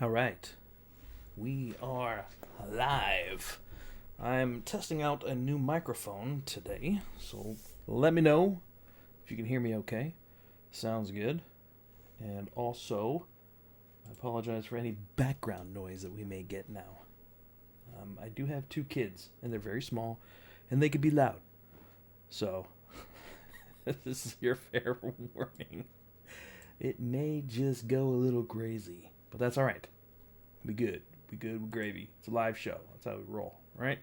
All right, we are live. I'm testing out a new microphone today, so let me know if you can hear me okay. Sounds good. And also, I apologize for any background noise that we may get now. I do have two kids, and they're very small, and they could be loud. So, this is your fair warning. It may just go a little crazy, but that's all right. Be good. Be good with gravy. It's a live show. That's how we roll, right?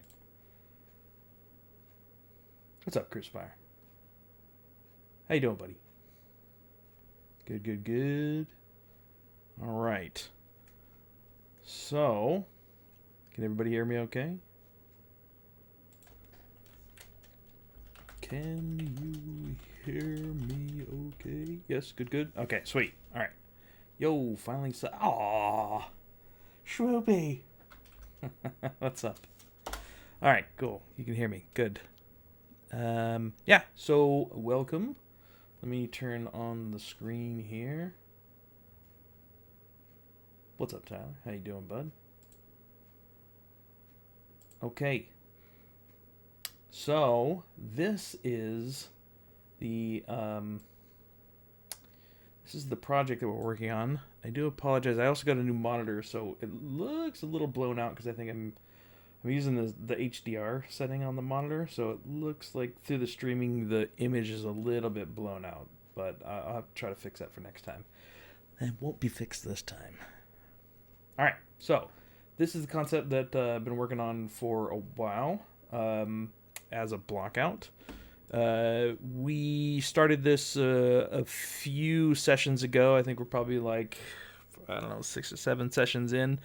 What's up, Crucifier? How you doing, buddy? Good, good, good. All right. So, can everybody hear me okay? Can you hear me okay? Yes, good, good. Okay, sweet. All right. Yo, finally Aww. Shroopy. What's up? All right, cool. You can hear me. Good. Yeah, so welcome. Let me turn on the screen here. What's up, Tyler? How you doing, bud? Okay. So, this is the project that we're working on. I do apologize. I also got a new monitor, so it looks a little blown out because I think I'm using the HDR setting on the monitor, so it looks like through the streaming the image is a little bit blown out. But I'll have to try to fix that for next time. It won't be fixed this time. All right, so this is the concept that I've been working on for a while as a blockout. We started this a few sessions ago. I think we're probably like, 6 or 7 sessions in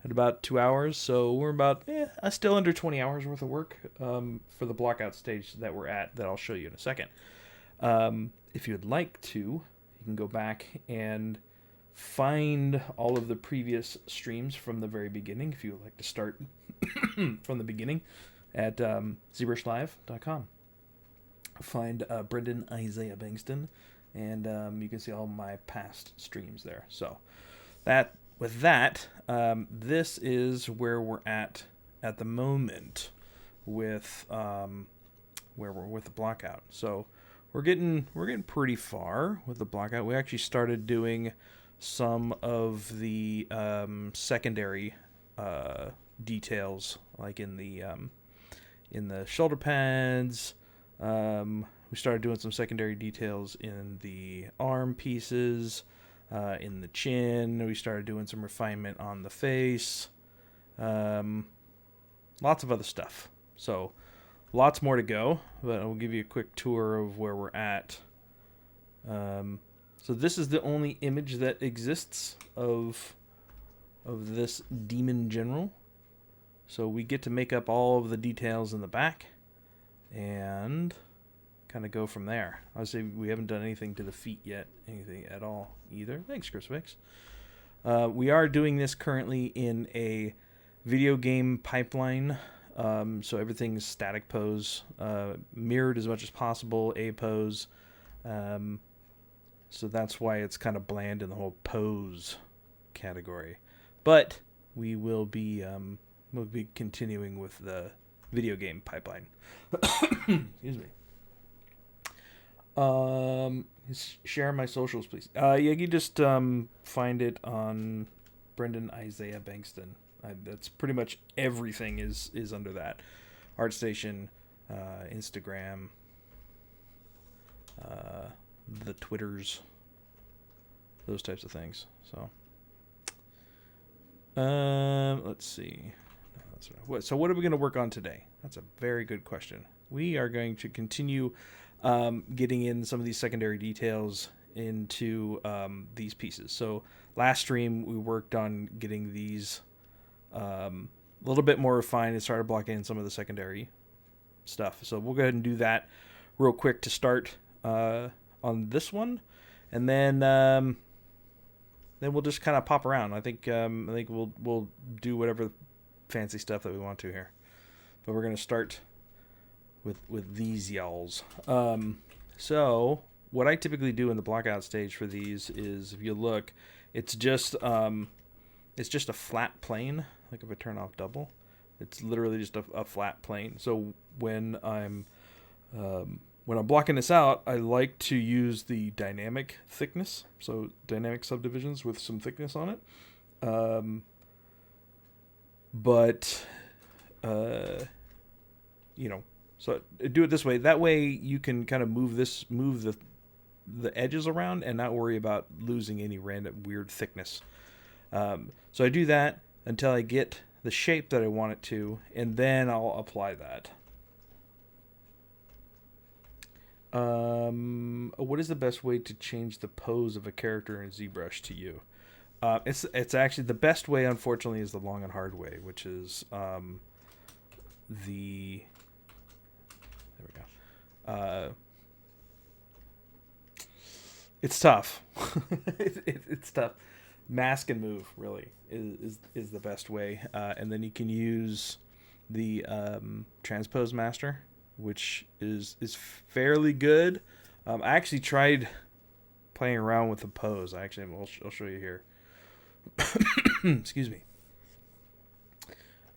at about 2 hours. So we're about still under 20 hours worth of work for the blockout stage that we're at, that I'll show you in a second. If you'd like to, you can go back and find all of the previous streams from the very beginning if you would like to start from the beginning at ZBrushLive.com. Find Brendon, Isaiah Bengtson, and you can see all my past streams there. So with that, this is where we're at the moment with where we're with the blockout. So we're getting pretty far with the blockout. We actually started doing some of the secondary details, like in the shoulder pads. We started doing some secondary details in the arm pieces, in the chin. We started doing some refinement on the face. Lots of other stuff. So lots more to go, but I'll give you a quick tour of where we're at. So this is the only image that exists of this demon general. So we get to make up all of the details in the back and kind of go from there. Obviously, we haven't done anything to the feet yet, anything at all either. Thanks, Crucifix. We are doing this currently in a video game pipeline. So everything's static pose, mirrored as much as possible, A pose. So that's why it's kind of bland in the whole pose category. But we will be continuing with the video game pipeline. Excuse me. Share my socials, please. You can just find it on Brendon, Isaiah Bengtson. That's pretty much everything is under that. ArtStation, Instagram, the Twitters, those types of things. So, let's see. So what are we going to work on today? That's a very good question. We are going to continue getting in some of these secondary details into these pieces. So last stream we worked on getting these a little bit more refined and started blocking in some of the secondary stuff. So we'll go ahead and do that real quick to start on this one, and then we'll just kind of pop around. I think we'll do whatever fancy stuff that we want to here, but we're gonna start with these y'alls. So what I typically do in the blockout stage for these is, if you look, it's just it's just a flat plane. Like if I turn off double, it's literally just a flat plane. So when I'm blocking this out, I like to use the dynamic thickness. So dynamic subdivisions with some thickness on it. But you know, so do it this way. That way you can kind of move the edges around and not worry about losing any random weird thickness. So I do that until I get the shape that I want it to, and then I'll apply that. What is the best way to change the pose of a character in ZBrush to you? It's actually the best way, unfortunately, is the long and hard way, which is there we go. It's tough. It's tough. Mask and move really is the best way, and then you can use the Transpose Master, which is fairly good. I actually tried playing around with the pose. I'll show you here. Excuse me.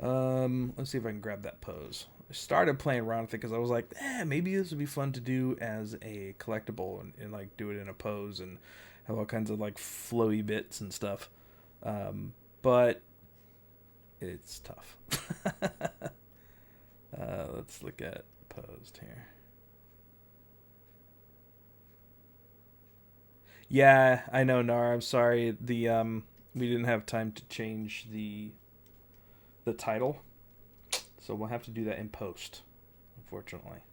Let's see if I can grab that pose. I started playing around with it because I was like, maybe this would be fun to do as a collectible and like do it in a pose and have all kinds of like flowy bits and stuff. But it's tough. Let's look at posed here. Yeah, I know, Nar. I'm sorry. We didn't have time to change the title, so we'll have to do that in post, unfortunately.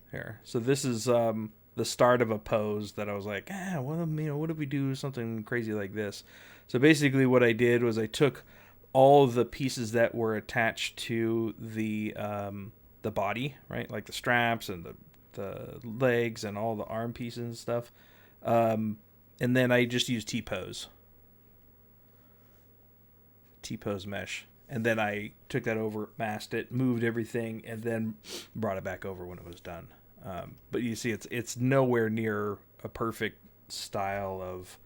Here, so this is the start of a pose that I was like, what if we do something crazy like this? So basically, what I did was I took all of the pieces that were attached to the body, right, like the straps and the legs and all the arm pieces and stuff, and then I just used T-pose mesh, and then I took that over, masked it, moved everything, and then brought it back over when it was done. But you see, it's nowhere near a perfect style of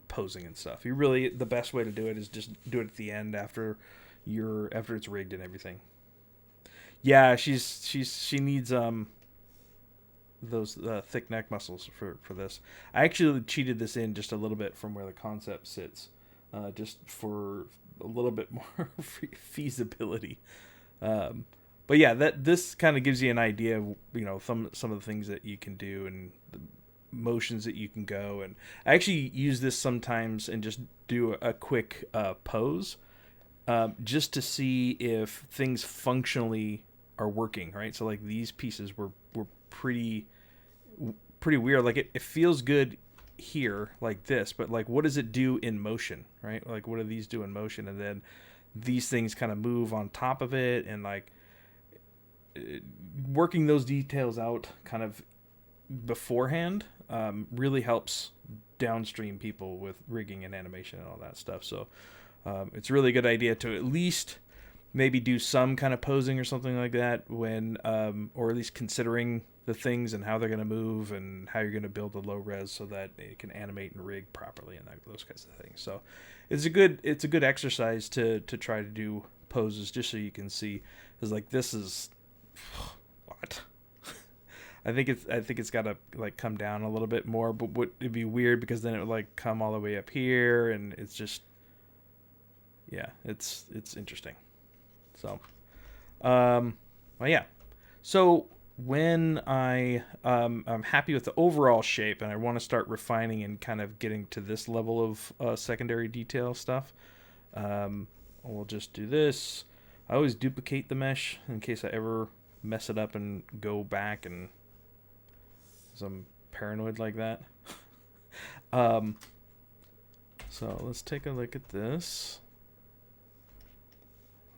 posing and stuff. The best way to do it is just do it at the end after it's rigged and everything. Yeah, she needs those thick neck muscles for this. I actually cheated this in just a little bit from where the concept sits, just for a little bit more feasibility. But yeah, this kind of gives you an idea of, some of the things that you can do and the motions that you can go. And I actually use this sometimes and just do a quick pose, just to see if things functionally are working, right? So like these pieces were pretty weird. Like it feels good here like this, but like what does it do in motion, right? Like what do these do in motion? And then these things kind of move on top of it, and like working those details out kind of beforehand really helps downstream people with rigging and animation and all that stuff. So it's a really good idea to at least maybe do some kind of posing or something like that when or at least considering the things and how they're going to move and how you're going to build the low res so that it can animate and rig properly and those kinds of things. So it's a good exercise to try to do poses just so you can see. It's like, this is what I think it's got to like come down a little bit more, but it'd be weird because then it would like come all the way up here, and it's just, yeah, it's interesting. So well, yeah, so when I'm happy with the overall shape and I want to start refining and kind of getting to this level of secondary detail stuff, we'll just do this. I always duplicate the mesh in case I ever mess it up and go back, and I'm paranoid like that. So let's take a look at this.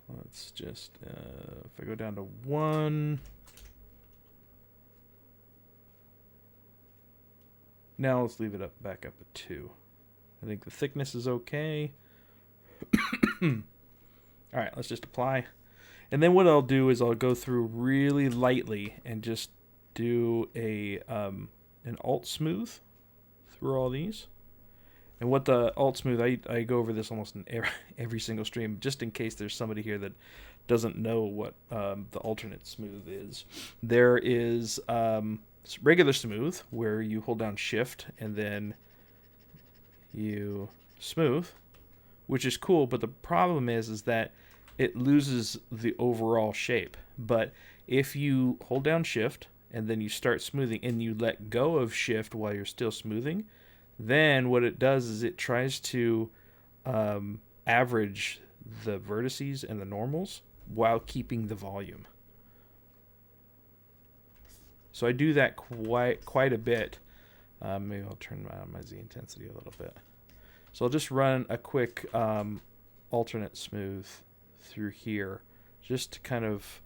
Let's just if I go down to 1. Now let's leave it back up at 2. I think the thickness is okay. All right, let's just apply. And then what I'll do is I'll go through really lightly and just do a an alt smooth through all these. And what the alt smooth, I go over this almost in every single stream, just in case there's somebody here that doesn't know what the alternate smooth is. There is regular smooth, where you hold down shift and then you smooth, which is cool, but the problem is that it loses the overall shape. But if you hold down shift and then you start smoothing and you let go of shift while you're still smoothing, then what it does is it tries to average the vertices and the normals while keeping the volume. So I do that quite a bit. Maybe I'll turn my Z intensity a little bit. So I'll just run a quick alternate smooth through here, just to kind of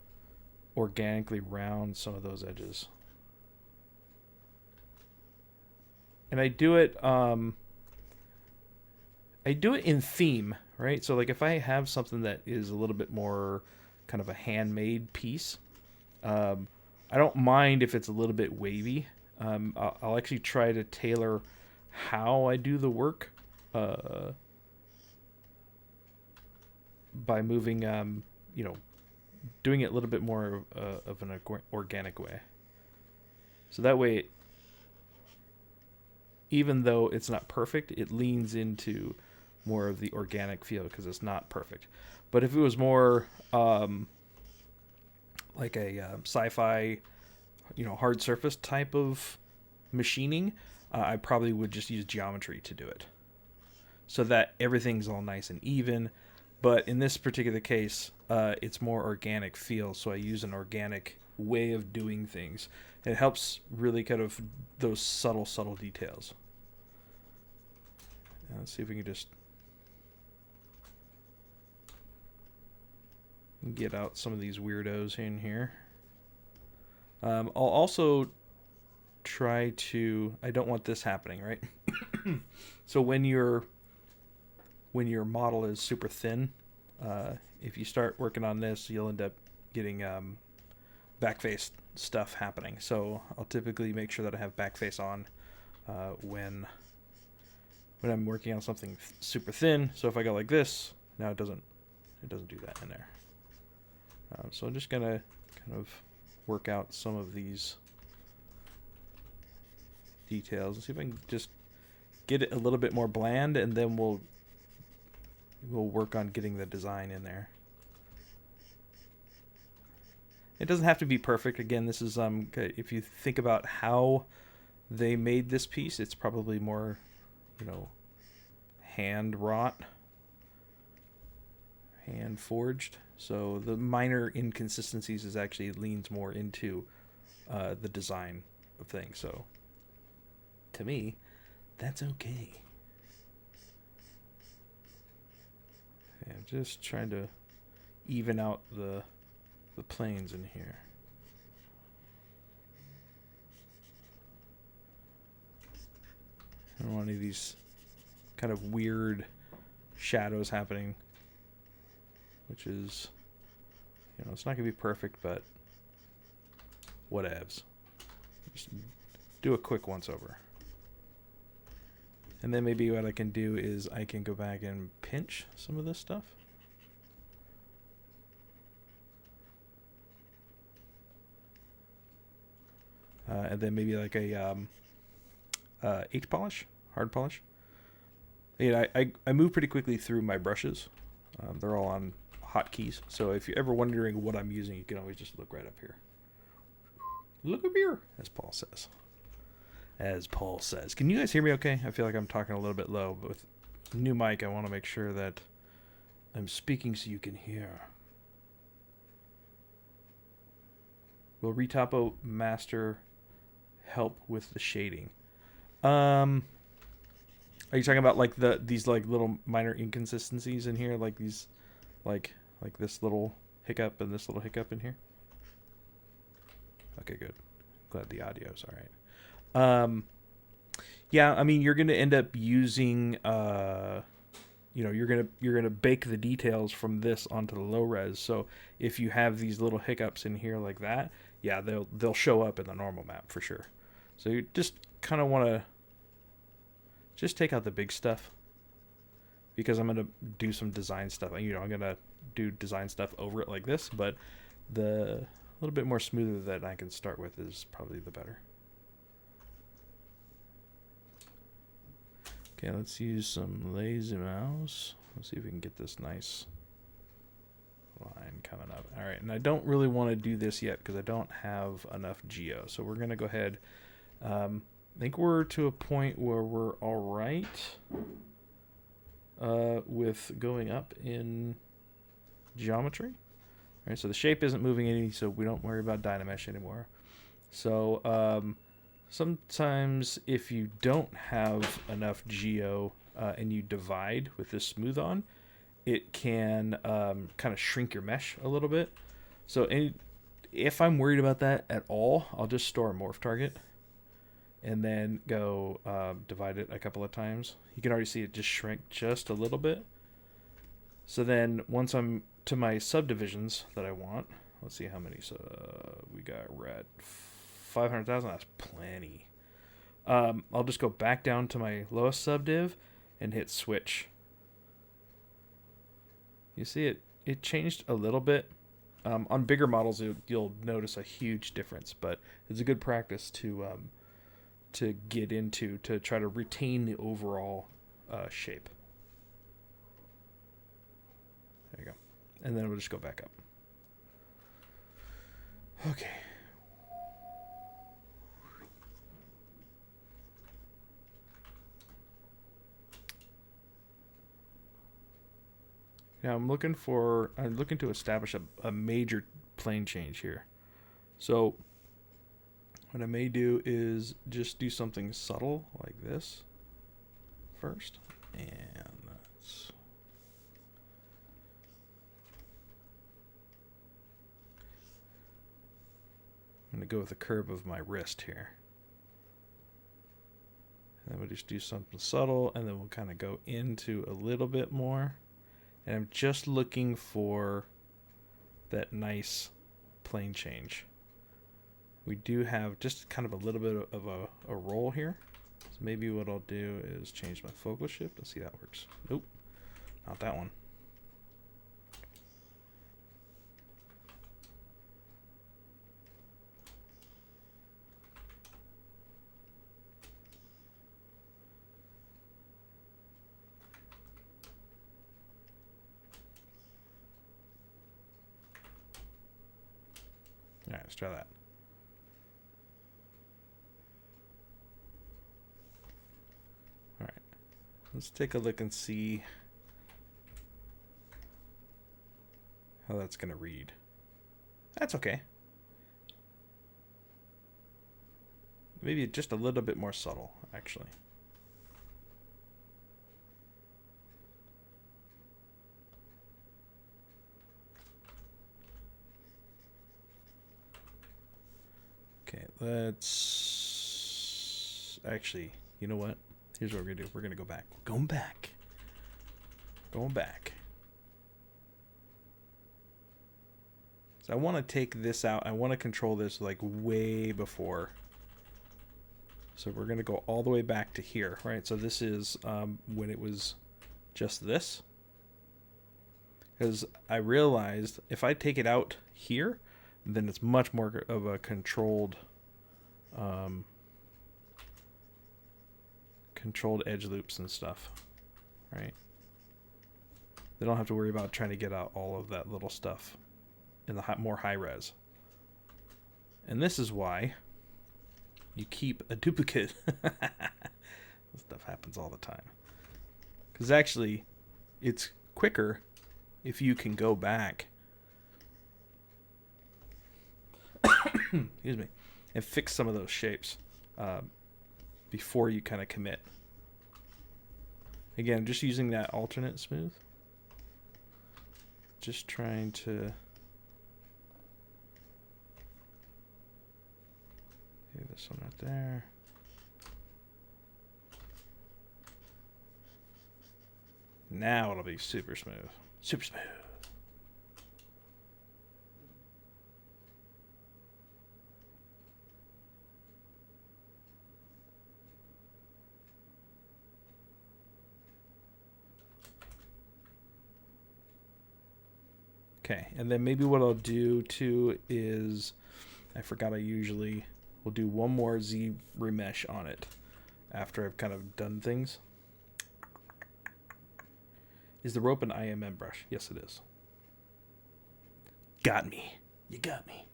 organically round some of those edges. And I do it in theme, right? So like if I have something that is a little bit more kind of a handmade piece, I don't mind if it's a little bit wavy. I'll actually try to tailor how I do the work by moving, doing it a little bit more of an organic way. So that way, even though it's not perfect, it leans into more of the organic feel because it's not perfect. But if it was more like a sci-fi, hard surface type of machining, I probably would just use geometry to do it, so that everything's all nice and even. But in this particular case, it's more organic feel, so I use an organic way of doing things. It helps really kind of those subtle details. Let's see if we can just get out some of these weirdos in here. I'll also try to... I don't want this happening, right? So when your model is super thin, if you start working on this, you'll end up getting backface stuff happening. So I'll typically make sure that I have backface on when I'm working on something super thin. So if I go like this, now it doesn't do that in there. So I'm just gonna kind of work out some of these details and see if I can just get it a little bit more bland, and then we'll work on getting the design in there. It doesn't have to be perfect. Again, this is if you think about how they made this piece, it's probably more, hand wrought, hand forged. So the minor inconsistencies is actually leans more into the design of things. So to me, that's okay. Okay, I'm just trying to even out the planes in here. I don't want any of these kind of weird shadows happening, which is, it's not gonna be perfect, but whatevs. Just do a quick once over. And then maybe what I can do is I can go back and pinch some of this stuff. And then maybe like a H-polish, hard polish. I move pretty quickly through my brushes. They're all on hotkeys. So if you're ever wondering what I'm using, you can always just look right up here. Look up here, as Paul says. Can you guys hear me okay? I feel like I'm talking a little bit low, but with new mic, I want to make sure that I'm speaking so you can hear. Will Retopo Master help with the shading? Are you talking about like these like little minor inconsistencies in here, like these, like this little hiccup and this little hiccup in here? Okay, good. Glad the audio's all right. Yeah, I mean, you're going to end up using, you're going to bake the details from this onto the low res. So if you have these little hiccups in here like that, yeah, they'll show up in the normal map for sure. So you just kind of want to just take out the big stuff, because I'm going to do some design stuff. I'm going to do design stuff over it like this, but the little bit more smoother that I can start with is probably the better. Okay, let's use some lazy mouse. Let's see if we can get this nice line coming up. All right, and I don't really want to do this yet because I don't have enough geo. So we're going to go ahead. I think we're to a point where we're all right with going up in geometry. All right, so the shape isn't moving any, so we don't worry about Dynamesh anymore. So sometimes if you don't have enough geo and you divide with this smooth on, it can kind of shrink your mesh a little bit. So if I'm worried about that at all, I'll just store a morph target and then go divide it a couple of times. You can already see it just shrink just a little bit. So then once I'm to my subdivisions that I want, let's see how many we got. We're at 500,000. That's plenty. I'll just go back down to my lowest subdiv and hit switch. You see it changed a little bit. On bigger models, you'll notice a huge difference, but it's a good practice to get into to try to retain the overall shape. There you go. And then we'll just go back up. Okay. Now I'm looking to establish a major plane change here. So what I may do is just do something subtle like this first. And I'm going to go with the curve of my wrist here. And then we'll just do something subtle, and then we'll kind of go into a little bit more. And I'm just looking for that nice plane change. We do have just kind of a little bit of a roll here. So maybe what I'll do is change my focal shift. Let's see how that works. Nope, not that one. All right, let's try that. All right, let's take a look and see how that's going to read. That's okay. Maybe just a little bit more subtle, actually. Okay, let's actually, you know what? Here's what we're gonna do. We're gonna go back. Going back. Going back. So I want to take this out. I want to control this like way before. So we're gonna go all the way back to here, right? So this is when it was just this. Because I realized if I take it out here, then it's much more of a controlled edge loops and stuff, right? They don't have to worry about trying to get out all of that little stuff in the more high res. And this is why you keep a duplicate. This stuff happens all the time. Because actually, it's quicker if you can go back excuse me, and fix some of those shapes before you kind of commit. Again, just using that alternate smooth. Just trying to... Okay, this one right there. Now it'll be super smooth. Super smooth. Okay, and then maybe what I'll do too is, I forgot I usually will do one more ZBrush on it after I've kind of done things. Is the rope an IMM brush? Yes, it is. Got me. You got me.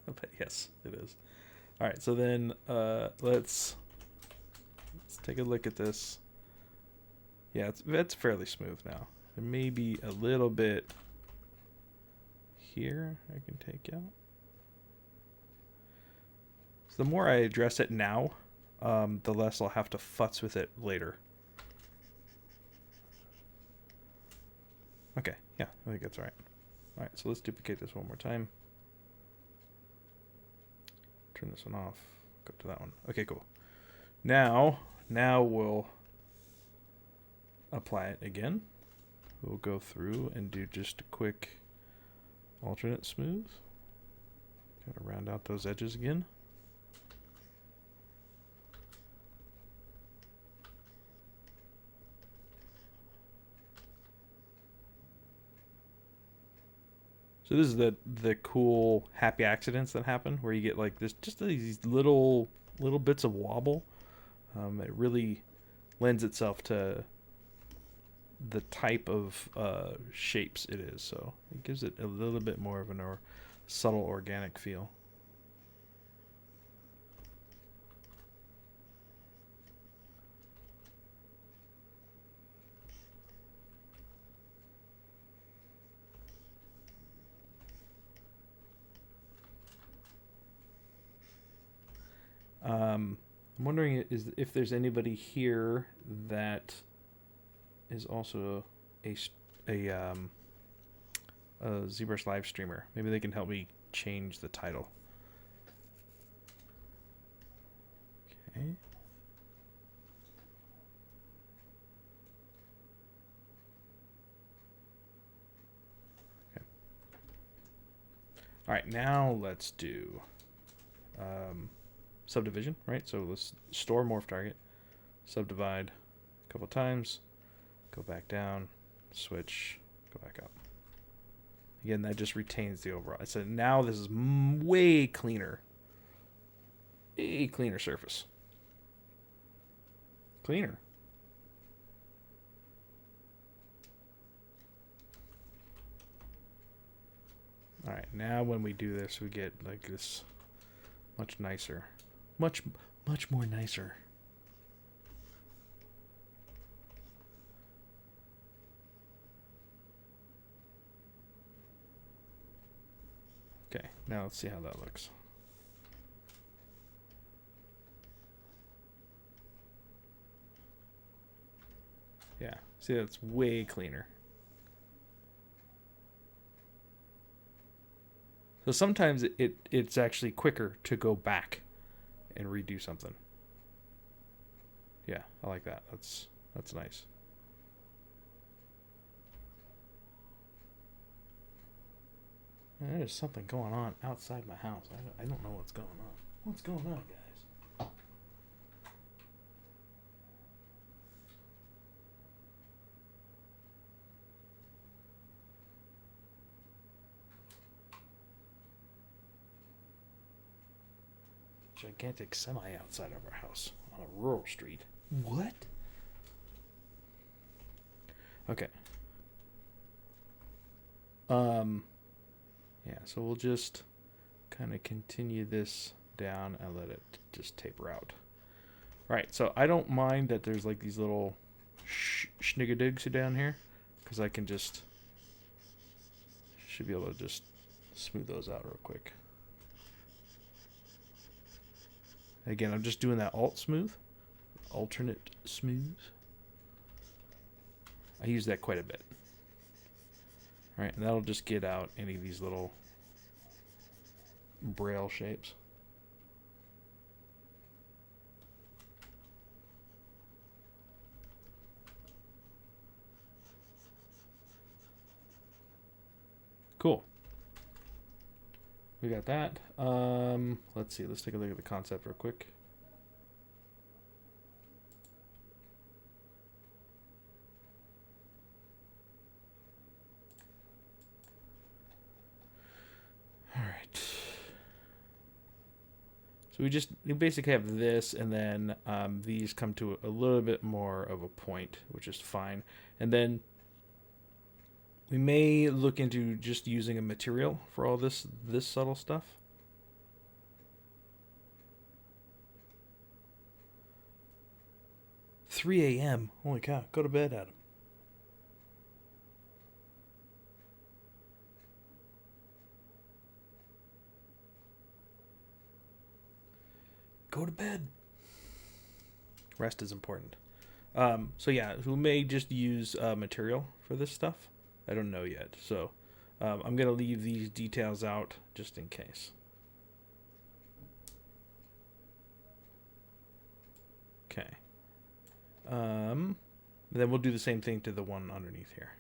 But yes, it is. All right, so then let's take a look at this. Yeah, it's fairly smooth now. There may be a little bit here I can take out. So the more I address it now, the less I'll have to futz with it later. Okay, yeah, I think that's all right. All right, so let's duplicate this one more time. Turn this one off. Go to that one. Okay, cool. Now we'll apply it again. We'll go through and do just a quick alternate smooth. Gotta round out those edges again. So this is the cool happy accidents that happen where you get like this, just these little bits of wobble. It really lends itself to the type of shapes it is, so it gives it a little bit more of a subtle organic feel. I'm wondering if there's anybody here that is also a ZBrush live streamer. Maybe they can help me change the title. Okay. Okay. All right, now let's do subdivision, right? So let's store morph target, subdivide a couple times, go back down, switch, go back up. Again, that just retains the overall. So now this is way cleaner. A cleaner surface. Cleaner. All right, now when we do this, we get like this much nicer. Much more nicer. Okay, now let's see how that looks. Yeah, see, that's way cleaner. So sometimes it's actually quicker to go back and redo something. Yeah, I like that. That's nice. There's something going on outside my house. I don't know what's going on. What's going on, guys? Gigantic semi outside of our house on a rural street. What? Okay. Yeah, so we'll just kind of continue this down and let it just taper out. Right, so I don't mind that there's like these little schniggadigs down here, because I can just should be able to just smooth those out real quick. Again, I'm just doing that alternate smooth. I use that quite a bit. All right, and that'll just get out any of these little braille shapes. Cool. We got that. Let's see. Let's take a look at the concept real quick. So we basically have this, and then these come to a little bit more of a point, which is fine. And then we may look into just using a material for all this subtle stuff. $3 a.m. Holy cow! Go to bed, Adam. Go to bed. Rest is important. So yeah, we may just use material for this stuff. I don't know yet. So I'm going to leave these details out just in case. Okay. Then we'll do the same thing to the one underneath here.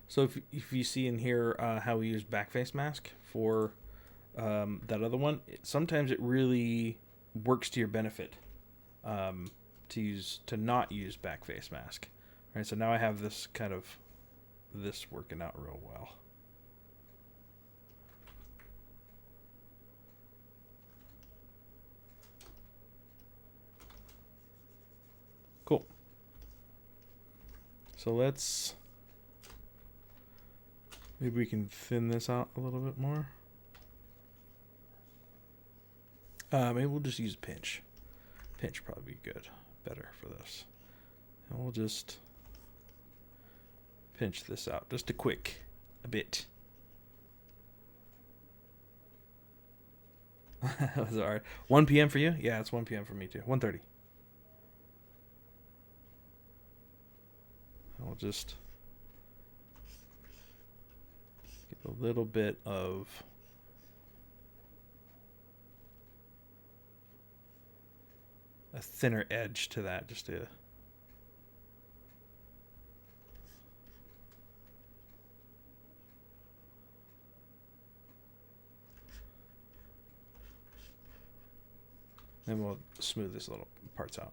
So if you see in here how we use backface mask for that other one, sometimes it really works to your benefit to not use backface mask. All right, so now I have this working out real well. Cool. So maybe we can thin this out a little bit more. Maybe we'll just use a pinch. Pinch would probably be better for this. And we'll just pinch this out just a bit. That was hard. 1 p.m. for you? Yeah, it's 1 p.m. for me too. 1:30. I'll just get a little bit of a thinner edge to that, just to then we'll smooth these little parts out.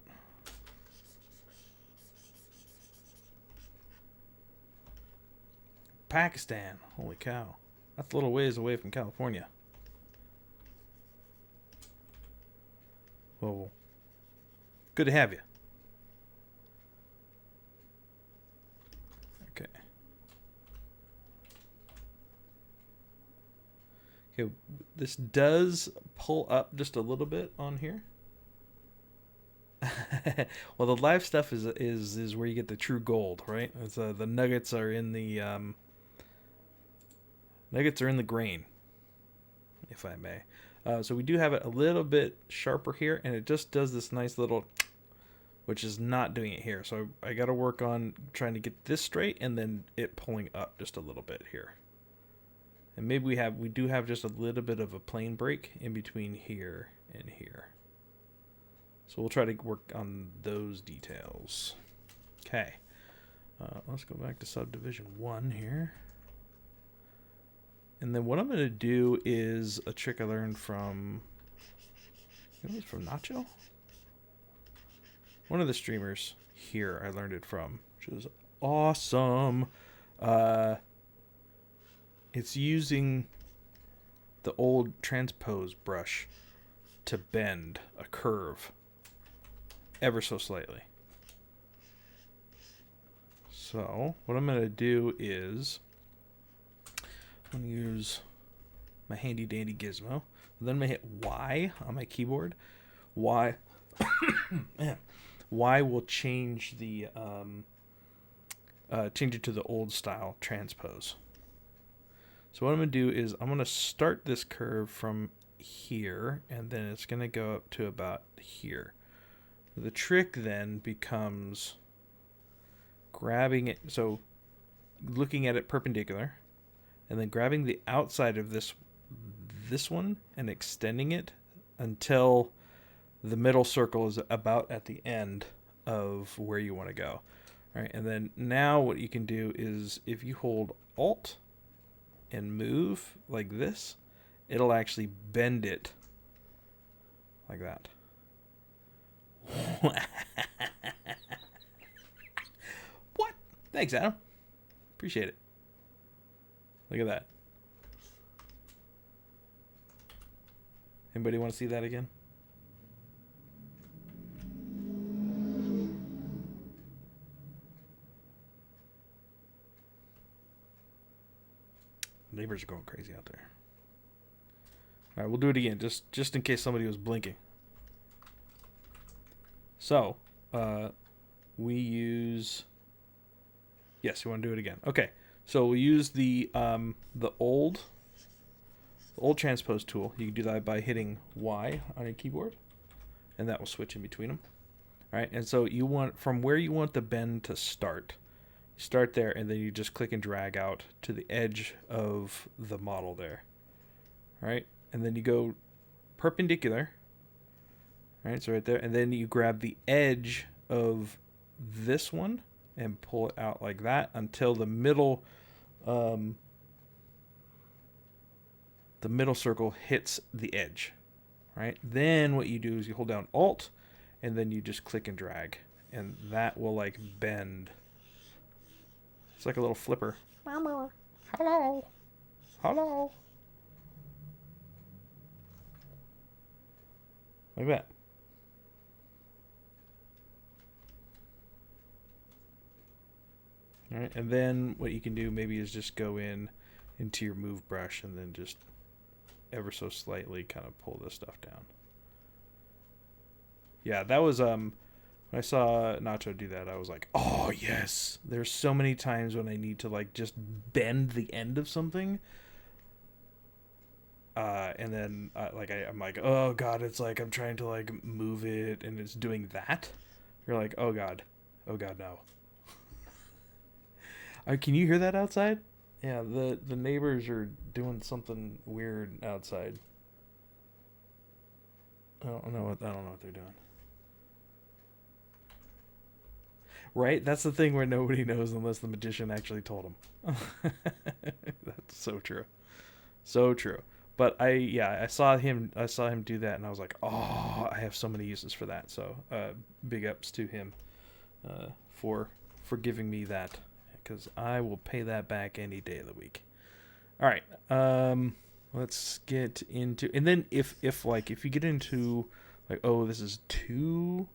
Pakistan, holy cow, that's a little ways away from California. Whoa. Good to have you. Okay. Okay, this does pull up just a little bit on here. Well, the live stuff is where you get the true gold, right? It's, the nuggets are in the grain, if I may. So we do have it a little bit sharper here, and it just does this nice little, which is not doing it here. So I got to work on trying to get this straight, and then it pulling up just a little bit here. And maybe we do have just a little bit of a plane break in between here and here. So we'll try to work on those details. Okay. Let's go back to Subdivision 1 here. And then what I'm going to do is a trick I learned from Nacho? One of the streamers here I learned it from, which is awesome. It's using the old Transpose brush to bend a curve ever so slightly. So what I'm going to do is I'm going to use my handy dandy gizmo. Then I'm going to hit Y on my keyboard. Y man, Y will change the change it to the old style transpose. So what I'm going to do is I'm going to start this curve from here, and then it's going to go up to about here. The trick then becomes grabbing it, so looking at it perpendicular, and then grabbing the outside of this one and extending it until the middle circle is about at the end of where you want to go. All right, and then now what you can do is if you hold Alt and move like this, it'll actually bend it like that. What? Thanks, Adam. Appreciate it. Look at that. Anybody want to see that again? Neighbors are going crazy out there. All right, we'll do it again, just in case somebody was blinking. So, we use... Yes, you want to do it again. Okay, so we'll use the old transpose tool. You can do that by hitting Y on your keyboard, and that will switch in between them. All right, and so you want, from where you want the bend to start, you start there, and then you just click and drag out to the edge of the model there. All right, and then you go perpendicular. All right, so right there, and then you grab the edge of this one and pull it out like that until the middle circle hits the edge. Right? Then what you do is you hold down Alt, and then you just click and drag, and that will like bend. It's like a little flipper. Hello. Hello. Like that. All right, and then what you can do maybe is just go into your move brush and then just ever so slightly kind of pull this stuff down. Yeah, that was when I saw Nacho do that, I was like, oh yes. There's so many times when I need to like just bend the end of something. And then I'm like, oh god, it's like I'm trying to like move it and it's doing that. You're like, oh god no. Can you hear that outside? Yeah, the neighbors are doing something weird outside. I don't know what they're doing. Right? That's the thing where nobody knows unless the magician actually told them. That's so true. So true. But I saw him do that and I was like, oh, I have so many uses for that. So big ups to him for giving me that, because I will pay that back any day of the week. All right, let's get into, and then if you get into like, oh, this is too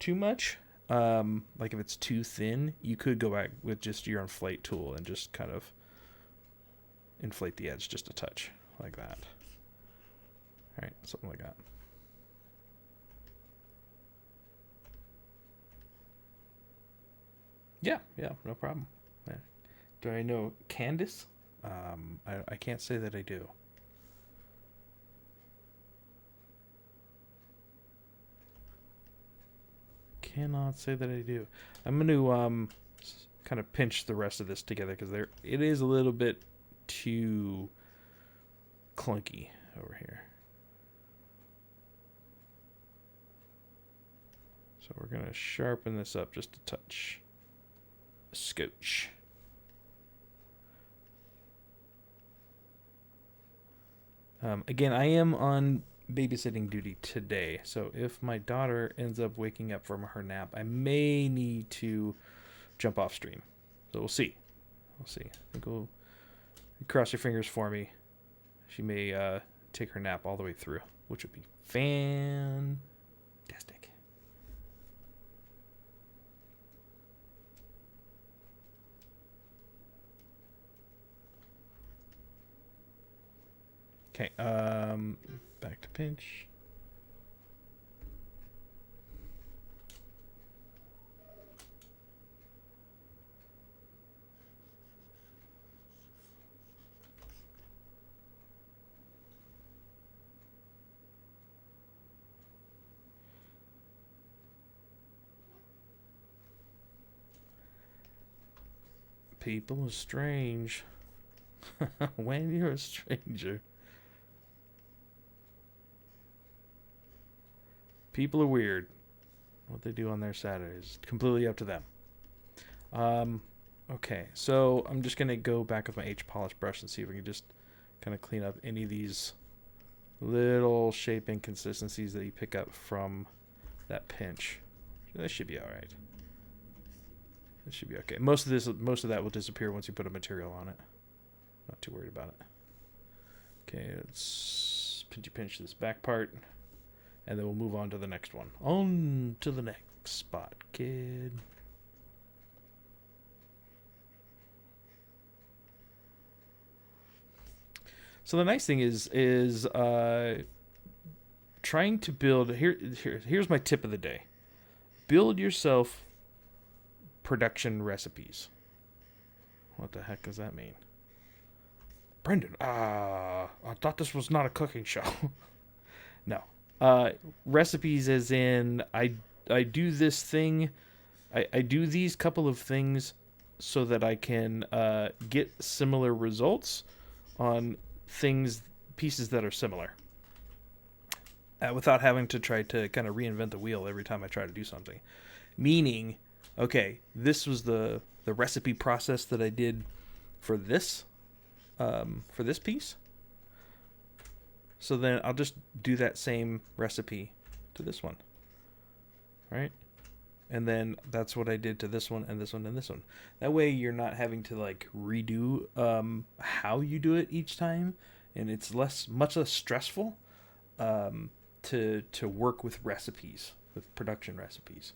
much, like if it's too thin, you could go back with just your inflate tool and just kind of inflate the edge just a touch like that. All right, something like that. Yeah, no problem. Yeah. Do I know Candace? I can't say that I do. Cannot say that I do. I'm going to kind of pinch the rest of this together because it is a little bit too clunky over here. So we're going to sharpen this up just a touch. Scotch. Again, I am on babysitting duty today, so if my daughter ends up waking up from her nap, I may need to jump off stream. So we'll see. I think we'll cross your fingers for me. She may take her nap all the way through, which would be fantastic. Okay, back to pinch. People are strange. When you're a stranger. People are weird. What they do on their Saturdays, completely up to them. Okay, so I'm just gonna go back with my H polish brush and see if we can just kind of clean up any of these little shape inconsistencies that you pick up from that pinch. That should be all right. It should be okay. Most of that will disappear once you put a material on it. Not too worried about it. Okay, let's pinch this back part, and then we'll move on to the next one. On to the next spot, kid. So the nice thing is trying to build. Here's my tip of the day: build yourself production recipes. What the heck does that mean? Brendon, I thought this was not a cooking show. No. Recipes as in I do this thing. I do these couple of things so that I can get similar results on pieces that are similar. Without having to try to kind of reinvent the wheel every time I try to do something. Meaning, okay, this was the recipe process that I did for this piece. So then I'll just do that same recipe to this one, right? And then that's what I did to this one and this one and this one. That way you're not having to like redo how you do it each time, and it's much less stressful to work with recipes, with production recipes.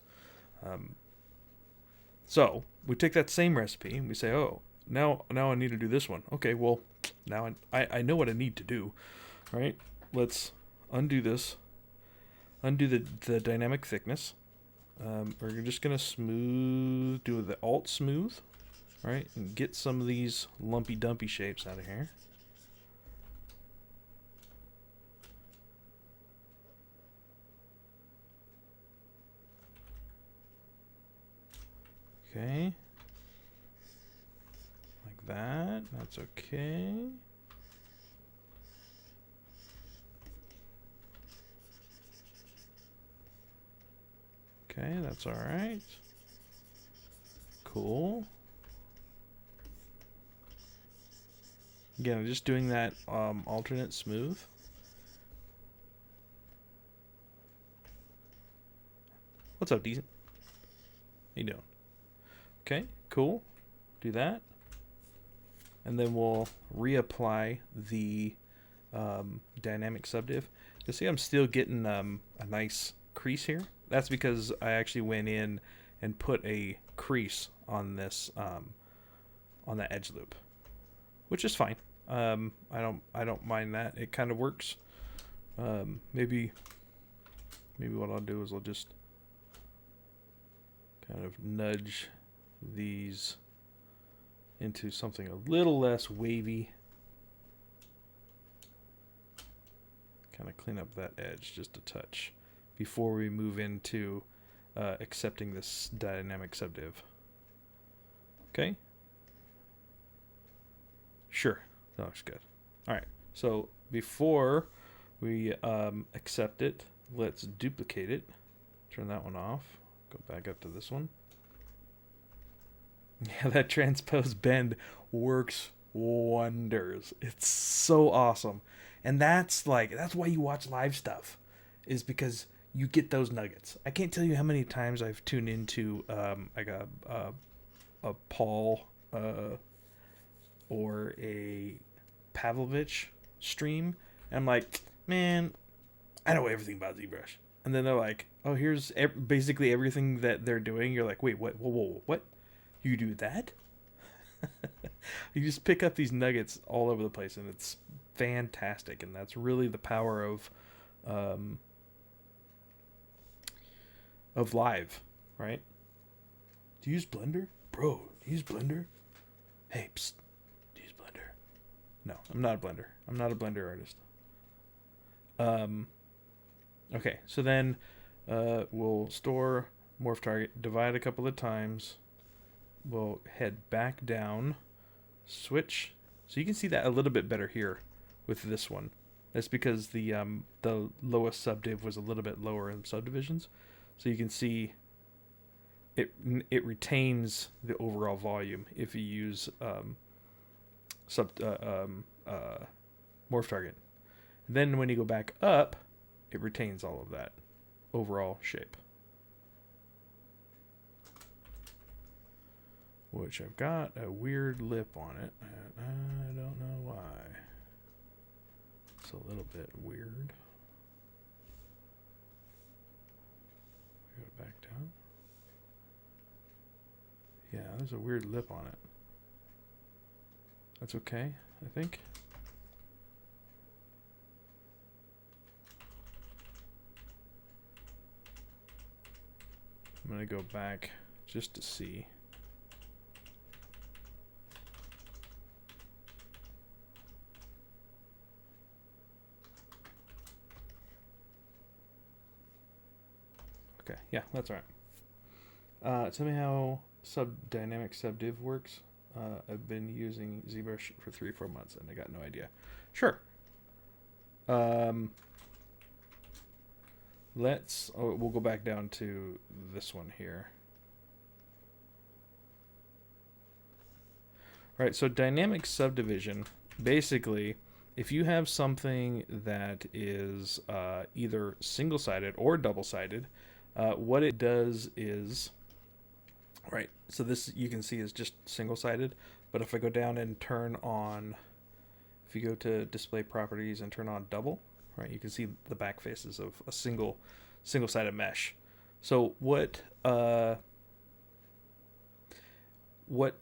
So we take that same recipe and we say, oh, now I need to do this one. Okay, well, now I know what I need to do. All right, let's undo this. Undo the dynamic thickness. We're just gonna do the alt smooth, right, and get some of these lumpy dumpy shapes out of here. Okay, like that. That's okay. Okay, that's all right. Cool. Again, I'm just doing that alternate smooth. What's up, decent? How you doing? Okay, cool. Do that. And then we'll reapply the dynamic subdiv. You'll see I'm still getting a nice crease here. That's because I actually went in and put a crease on this on that edge loop, which is fine. I don't mind that. It kind of works. Maybe what I'll do is I'll just kind of nudge these into something a little less wavy. Kind of clean up that edge just a touch before we move into accepting this dynamic subdiv. Okay? Sure. That looks good. Alright, so before we accept it, let's duplicate it. Turn that one off. Go back up to this one. Yeah, that transpose bend works wonders. It's so awesome. And that's why you watch live stuff, is because you get those nuggets. I can't tell you how many times I've tuned into like a Paul or a Pavlovich stream, and I'm like, man, I know everything about ZBrush. And then they're like, oh, here's basically everything that they're doing. You're like, wait, what? Whoa, what? You do that? You just pick up these nuggets all over the place, and it's fantastic. And that's really the power of live, right? Do you use Blender? Bro, do you use Blender? Hey, psst, do you use Blender? No, I'm not a Blender. I'm not a Blender artist. Okay, so then we'll store morph target, divide a couple of times. We'll head back down, switch. So you can see that a little bit better here with this one. That's because the lowest subdiv was a little bit lower in subdivisions. So you can see it retains the overall volume if you use morph target. Then when you go back up, it retains all of that overall shape. Which I've got a weird lip on it. I don't know why. It's a little bit weird. Go back down. Yeah, there's a weird lip on it. That's okay, I think. I'm gonna go back just to see. Okay, yeah, that's all right. Tell me how dynamic subdiv works. I've been using ZBrush for 3 or 4 months and I got no idea. Sure. We'll go back down to this one here. All right, so dynamic subdivision, basically, if you have something that is either single-sided or double-sided, what it does is, right, so this you can see is just single-sided, but if I go down and turn on, if you go to display properties and turn on double, right, you can see the back faces of a single-sided mesh. So what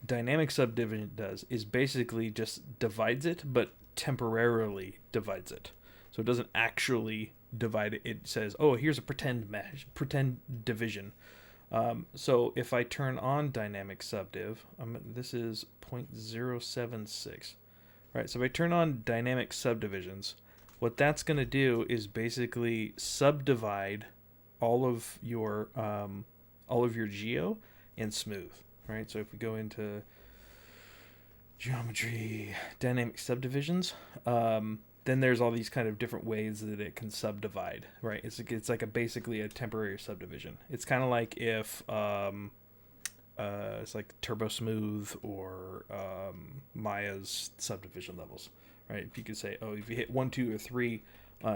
dynamic subdivision does is basically just divides it, but temporarily divides it. So it doesn't actually divide it. It says, oh, here's a pretend mesh, pretend division. So if I turn on dynamic subdiv, this is 0.076. Right, so if I turn on dynamic subdivisions, what that's going to do is basically subdivide all of your geo and smooth. Right, so if we go into geometry, dynamic subdivisions, then there's all these kind of different ways that it can subdivide. Right, it's like basically a temporary subdivision. It's kind of like if it's like Turbo Smooth or Maya's subdivision levels. Right, if you could say, oh, if you hit 1, 2, or 3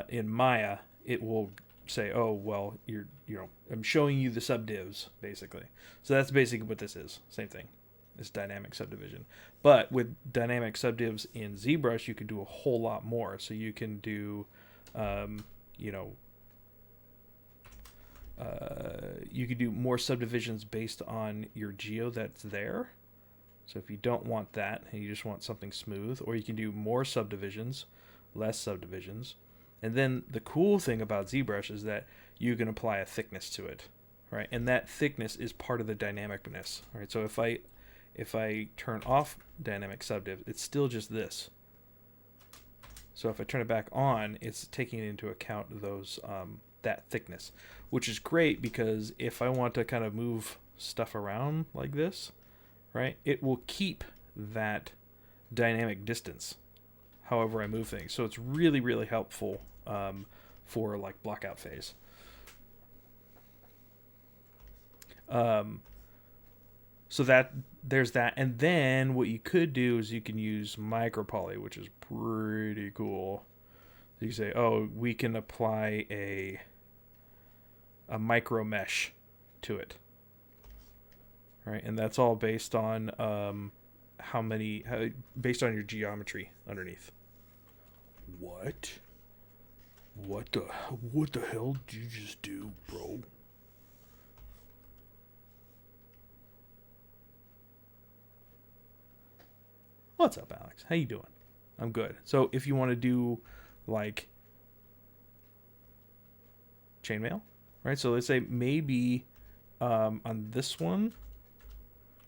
in Maya, it will say, oh, well, I'm showing you the subdivs, basically. So that's basically what this is. Same thing. It's dynamic subdivision. But with dynamic subdivs in ZBrush, you can do a whole lot more. So you can do, you can do more subdivisions based on your geo that's there. So if you don't want that and you just want something smooth, or you can do more subdivisions, less subdivisions. And then the cool thing about ZBrush is that you can apply a thickness to it, right? And that thickness is part of the dynamicness, right? So if I turn off dynamic subdiv, it's still just this. So if I turn it back on, it's taking into account those that thickness, which is great because if I want to kind of move stuff around like this, right, it will keep that dynamic distance however I move things. So it's really, really helpful for like blockout phase. So that there's that, and then what you could do is you can use micropoly, which is pretty cool. So you say, oh, we can apply a micro mesh to it, right? And that's all based on based on your geometry underneath. What the hell did you just do, bro? What's up, Alex? How you doing? I'm good. So if you want to do like chainmail, right? So let's say maybe on this one,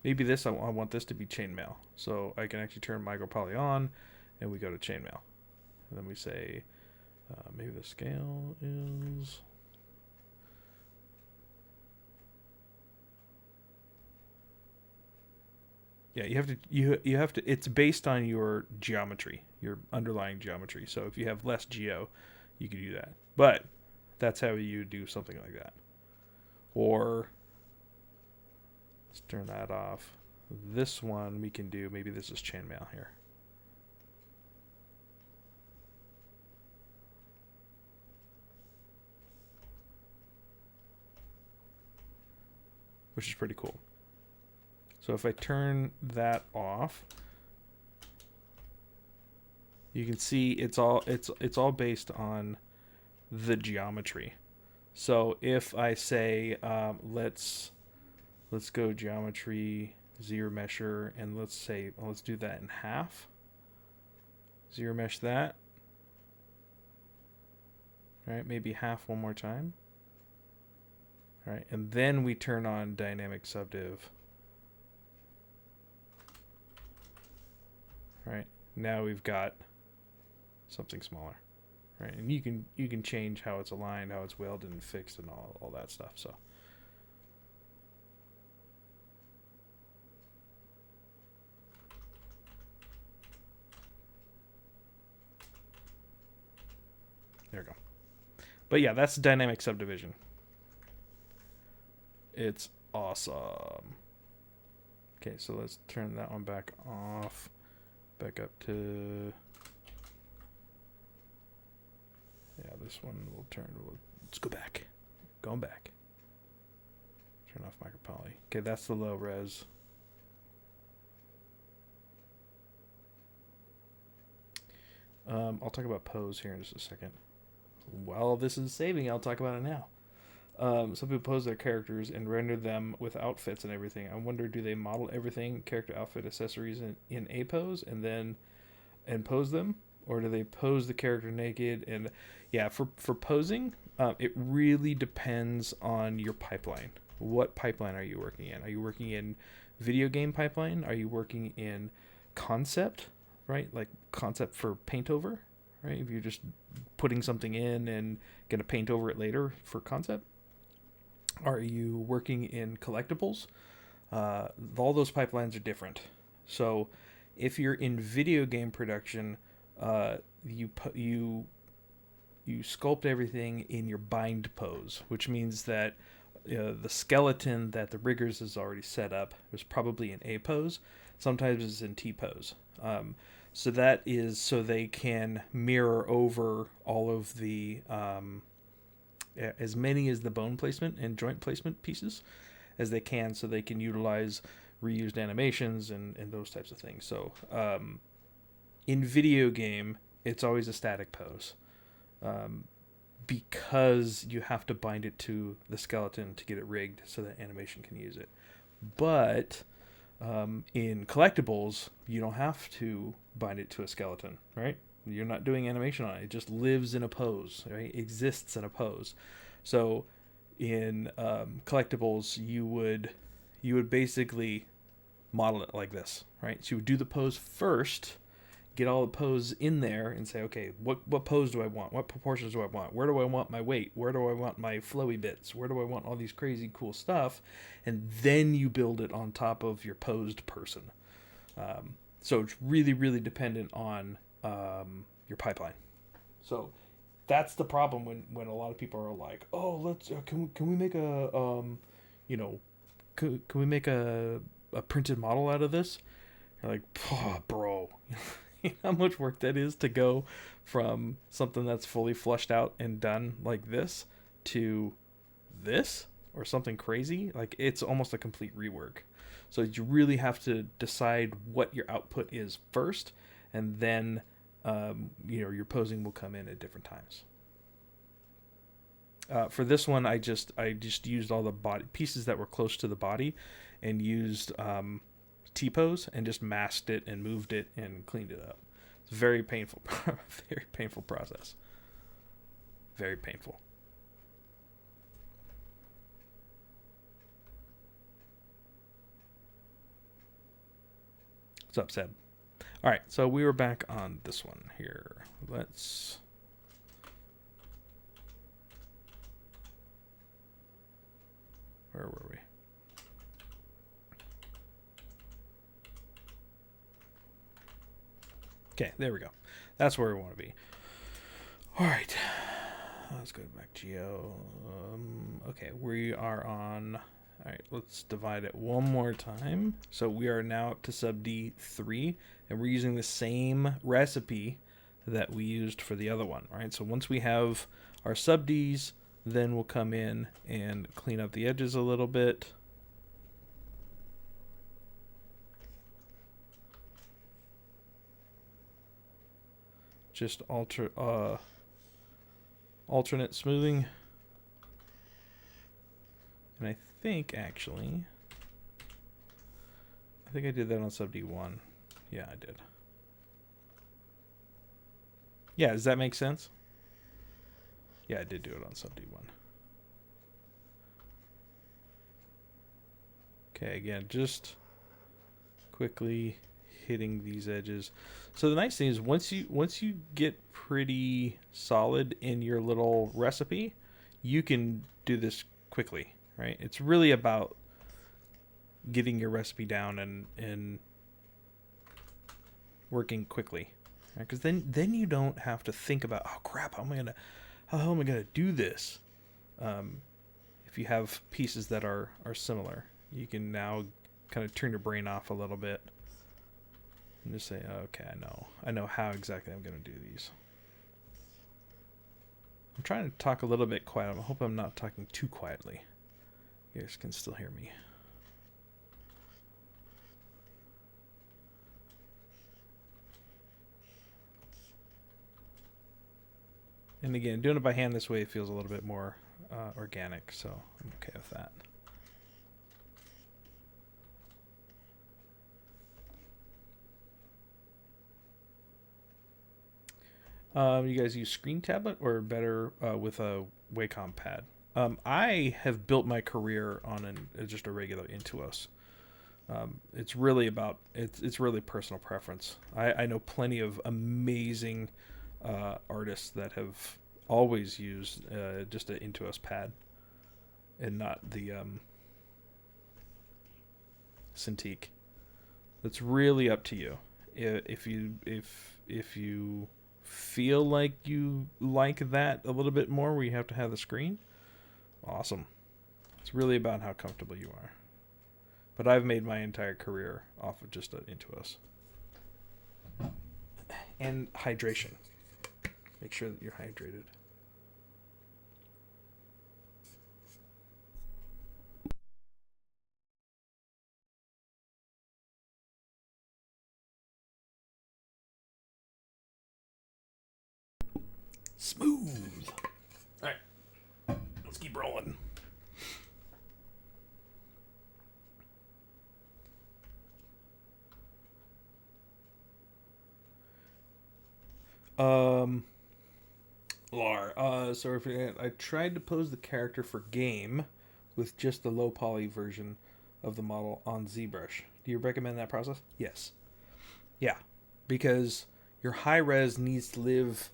maybe this I want this to be chainmail. So I can actually turn micropoly on, and we go to chainmail, and then we say maybe the scale is. Yeah, you have to. It's based on your geometry, your underlying geometry. So if you have less geo, you can do that. But that's how you do something like that. Or let's turn that off. This one we can do. Maybe this is chainmail here. Which is pretty cool. So if I turn that off, you can see it's all based on the geometry. So if I say let's go geometry ZBrush, and let's say let's do that in half. ZBrush that. All right, maybe half one more time. All right, and then we turn on dynamic subdiv. All right, now we've got something smaller. Right, and you can change how it's aligned, how it's welded and fixed, and all that stuff. So there we go. But yeah, that's dynamic subdivision. It's awesome. Okay, so let's turn that one back off. Back up to... Yeah, this one will turn. Let's go back. Going back. Turn off micropoly. Okay, that's the low res. I'll talk about pose here in just a second. While this is saving, I'll talk about it now. Some people pose their characters and render them with outfits and everything. I wonder, do they model everything, character, outfit, accessories in a pose and pose them? Or do they pose the character naked? And yeah, for posing, it really depends on your pipeline. What pipeline are you working in? Are you working in video game pipeline? Are you working in concept, right? Like concept for paint over, right? If you're just putting something in and gonna paint over it later for concept. Are you working in collectibles? All those pipelines are different. So if you're in video game production, you sculpt everything in your bind pose, which means that the skeleton that the riggers has already set up is probably in A pose. Sometimes it's in T pose. So that is so they can mirror over all of the as many as the bone placement and joint placement pieces as they can, so they can utilize reused animations and those types of things. So in video game, it's always a static pose because you have to bind it to the skeleton to get it rigged so that animation can use it. But in collectibles, you don't have to bind it to a skeleton, right? You're not doing animation on it. It just lives in a pose, right? It exists in a pose. So in collectibles, you would basically model it like this, right? So you would do the pose first, get all the pose in there and say, okay, what pose do I want? What proportions do I want? Where do I want my weight? Where do I want my flowy bits? Where do I want all these crazy cool stuff? And then you build it on top of your posed person. So it's really, really dependent on your pipeline. So that's the problem when a lot of people are like, oh, let's can we make a can we make a printed model out of this? You're like, oh, bro. You know how much work that is to go from something that's fully flushed out and done like this to this or something crazy? Like, it's almost a complete rework. So you really have to decide what your output is first, and then your posing will come in at different times. For this one, I just used all the body pieces that were close to the body, and used T-pose and just masked it and moved it and cleaned it up. It's very painful, very painful process. Very painful. What's up, Seb? All right, so we were back on this one here. Let's... Where were we? Okay, there we go. That's where we want to be. All right. Let's go back geo. Okay, we are on... All right, let's divide it one more time. So we are now up to sub D3, and we're using the same recipe that we used for the other one, right? So once we have our sub Ds, then we'll come in and clean up the edges a little bit. just alternate smoothing. And I think actually, I think I did that on Subd1. Yeah, I did. Yeah, does that make sense? Yeah, I did do it on Subd1. Okay, again, just quickly hitting these edges. So the nice thing is once you get pretty solid in your little recipe, you can do this quickly, right? It's really about getting your recipe down and working quickly, because right? then you don't have to think about, oh crap, how am I gonna do this? If you have pieces that are similar, you can now kind of turn your brain off a little bit and just say, okay, I know how exactly I'm going to do these. I'm trying to talk a little bit quiet. I hope I'm not talking too quietly. You guys can still hear me. And again, doing it by hand this way feels a little bit more organic, so I'm okay with that. You guys use screen tablet or better with a Wacom pad? I have built my career on just a regular Intuos. It's really about it's really personal preference. I know plenty of amazing artists that have always used just an Intuos pad and not the Cintiq. That's really up to you. If you feel like you like that a little bit more where you have to have the screen, awesome. It's really about how comfortable you are. But I've made my entire career off of just Intuos. And hydration. Make sure that you're hydrated. Smooth. All right, let's keep rolling. So if I tried to pose the character for game with just the low poly version of the model on ZBrush. Do you recommend that process? Yes. Yeah, because your high res needs to live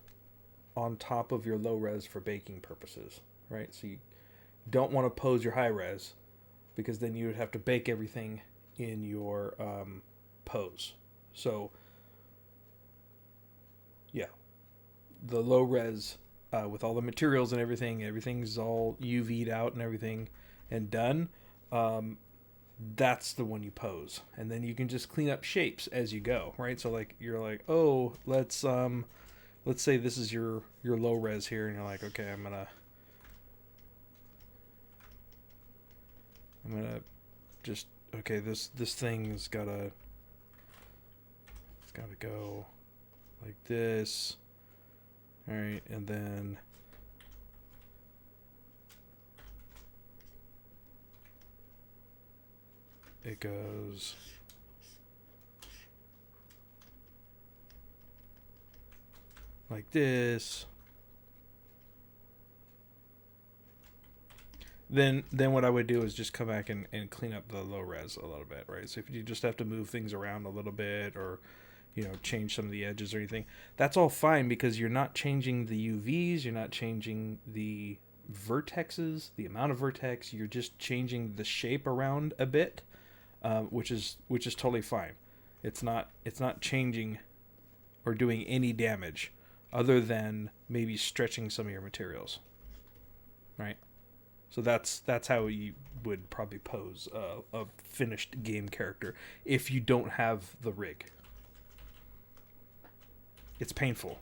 on top of your low res for baking purposes, right? So you don't want to pose your high res because then you would have to bake everything in your pose. So yeah, the low res with all the materials and everything's all UV'd out and everything and done. That's the one you pose, and then you can just clean up shapes as you go, right? So like you're like, oh, let's say this is your low res here, and you're like, okay, I'm gonna just, okay, this thing's gotta go like this, all right, and then it goes like this. Then what I would do is just come back and clean up the low res a little bit, right? So if you just have to move things around a little bit, or change some of the edges or anything, that's all fine, because you're not changing the UVs, you're not changing the vertexes, the amount of vertex, you're just changing the shape around a bit, which is totally fine. It's not changing or doing any damage other than maybe stretching some of your materials, right? So that's how you would probably pose a finished game character if you don't have the rig. It's painful.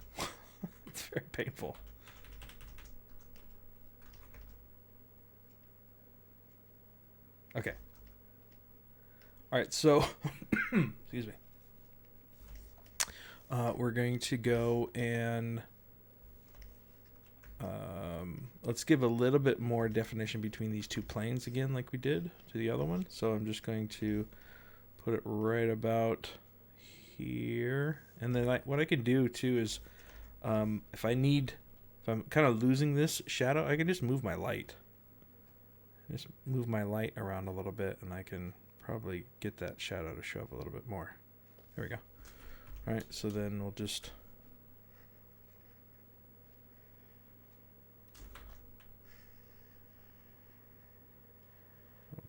It's very painful. Okay. All right, so excuse me. We're going to go and let's give a little bit more definition between these two planes again, like we did to the other one. So I'm just going to put it right about here, and then what I can do too is, if I'm kind of losing this shadow, I can just move my light. Just move my light around a little bit, and I can probably get that shadow to show up a little bit more. There we go. All right, so then we'll just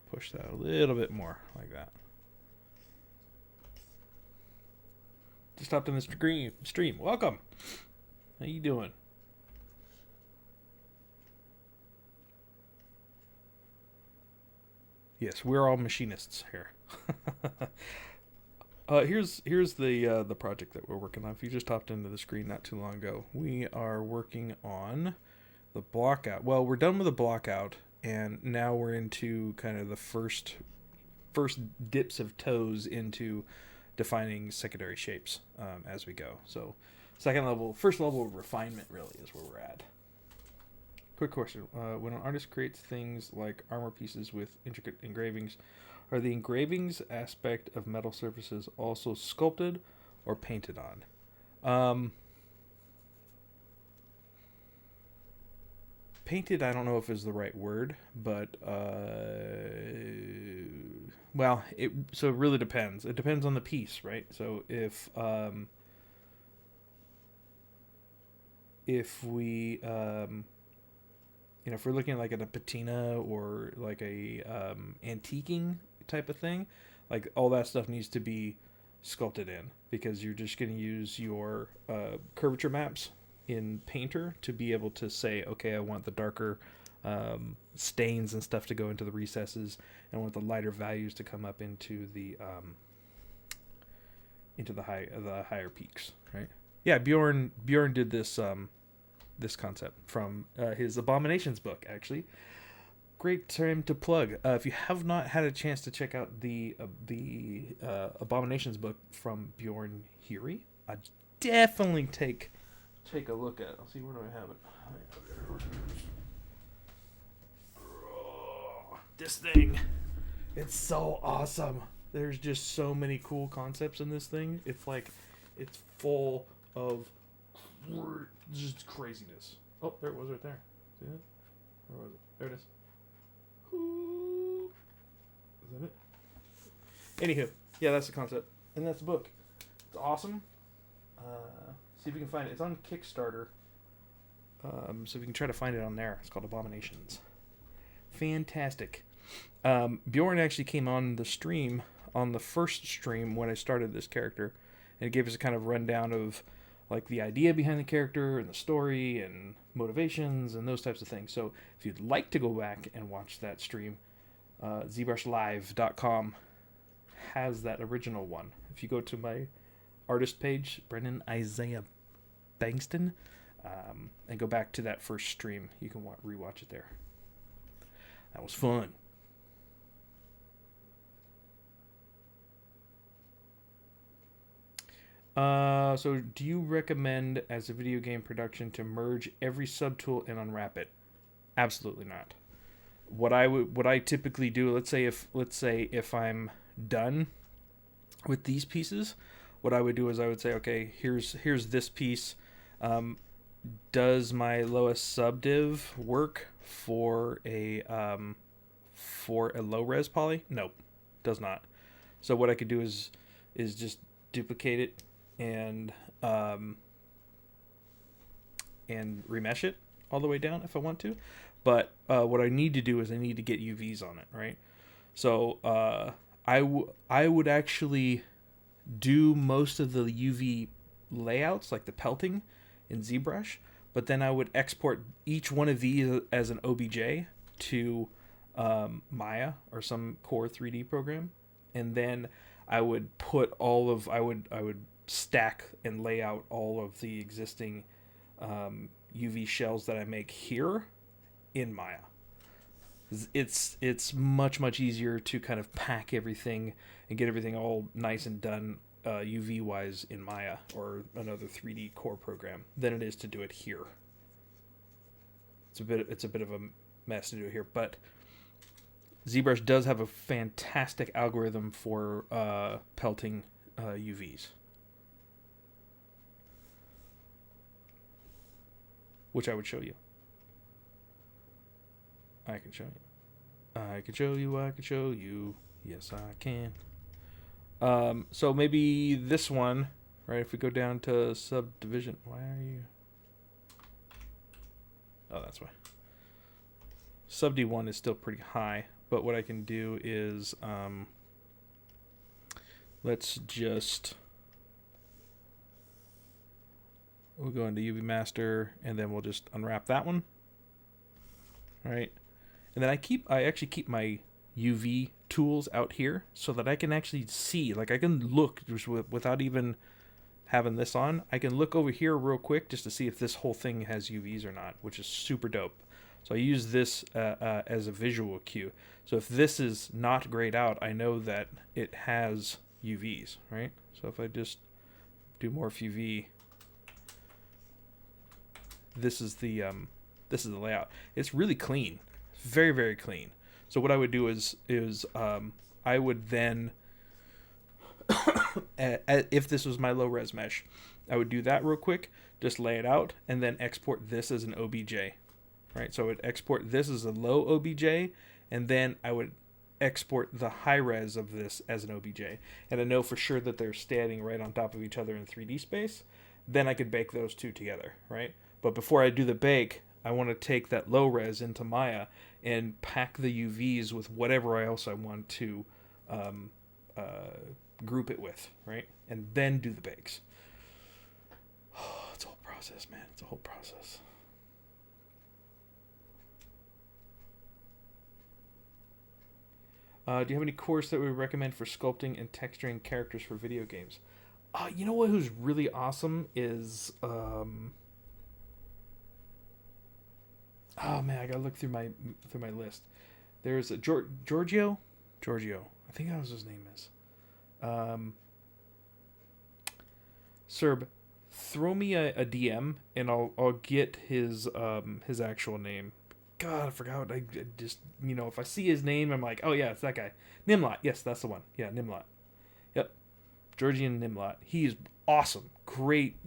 push that a little bit more like that. Just hopped in the stream. Welcome. How you doing? Yes, we're all machinists here. Here's the project that we're working on. If you just hopped into the screen not too long ago, we are working on the Blockout. Well, we're done with the Blockout, and now we're into kind of the first dips of toes into defining secondary shapes as we go. So, first level of refinement really is where we're at. Quick question. When an artist creates things like armor pieces with intricate engravings, are the engravings aspect of metal surfaces also sculpted or painted on? Painted, I don't know if is the right word, but so it really depends. It depends on the piece, right? So if we if we're looking like at a patina or like a antiquing type of thing, like all that stuff needs to be sculpted in, because you're just going to use your curvature maps in Painter to be able to say, okay, I want the darker stains and stuff to go into the recesses, and I want the lighter values to come up into the higher peaks, right? Yeah, Bjorn did this this concept from his Abominations book, actually. Great time to plug. If you have not had a chance to check out the Abominations book from Bjorn Hurri, I'd definitely take a look at it. I'll see, where do I have it? Oh, this thing, it's so awesome. There's just so many cool concepts in this thing. It's like, it's full of just craziness. Oh, there it was right there. See that? Where was it? There it is. Ooh. Is that it? Anywho, yeah, that's the concept. And that's the book. It's awesome. See if you can find it. It's on Kickstarter. So if you can try to find it on there. It's called Abominations. Fantastic. Bjorn actually came on the stream, on the first stream when I started this character, and it gave us a kind of rundown of like the idea behind the character and the story and motivations and those types of things. So if you'd like to go back and watch that stream, ZBrushLive.com has that original one. If you go to my artist page, Brendon Isaiah Bengtson, and go back to that first stream, you can rewatch it there. That was fun. So do you recommend as a video game production to merge every subtool and unwrap it? Absolutely not. What I typically do, let's say if I'm done with these pieces, what I would do is I would say, okay, here's this piece. Does my lowest subdiv work for a low res poly? Nope, does not. So what I could do is just duplicate it and remesh it all the way down if I want to. But what I need to do is I need to get UVs on it, right? So I would actually do most of the UV layouts, like the pelting in ZBrush, but then I would export each one of these as an OBJ to Maya or some core 3D program, and then I would I would stack and lay out all of the existing UV shells that I make here in Maya. It's much easier to kind of pack everything and get everything all nice and done UV wise in Maya or another 3D core program than it is to do it here. It's a bit of a mess to do it here, but ZBrush does have a fantastic algorithm for pelting UVs, which I would show you. I can show you. I can show you. I can show you. Yes, I can. So maybe this one, right? If we go down to Subdivision, why are you? Oh, that's why. Subd 1 is still pretty high, but what I can do is, let's just, we'll go into UV Master, and then we'll just unwrap that one, right? And then I actually keep my UV tools out here so that I can actually see, like I can look just without even having this on. I can look over here real quick just to see if this whole thing has UVs or not, which is super dope. So I use this as a visual cue. So if this is not grayed out, I know that it has UVs, right? So if I just do morph UV, this is the layout. It's really clean, very, very clean. So what I would do is I would then, if this was my low res mesh, I would do that real quick, just lay it out, and then export this as an OBJ, right? So I would export this as a low OBJ, and then I would export the high res of this as an OBJ. And I know for sure that they're standing right on top of each other in 3D space. Then I could bake those two together, right? But before I do the bake, I want to take that low res into Maya and pack the UVs with whatever else I want to group it with, right? And then do the bakes. Oh, it's a whole process, man. It's a whole process. Do you have any course that we recommend for sculpting and texturing characters for video games? You know what? Who's really awesome is oh man, I gotta look through my list. There's a Giorgio. I think that was his name is. Serb, throw me a DM and I'll get his actual name. God, I forgot. I just, if I see his name, I'm like, oh yeah, it's that guy. Nimlot. Yes, that's the one. Yeah, Nimlot. Yep. Georgian Nimlot. He is awesome. Great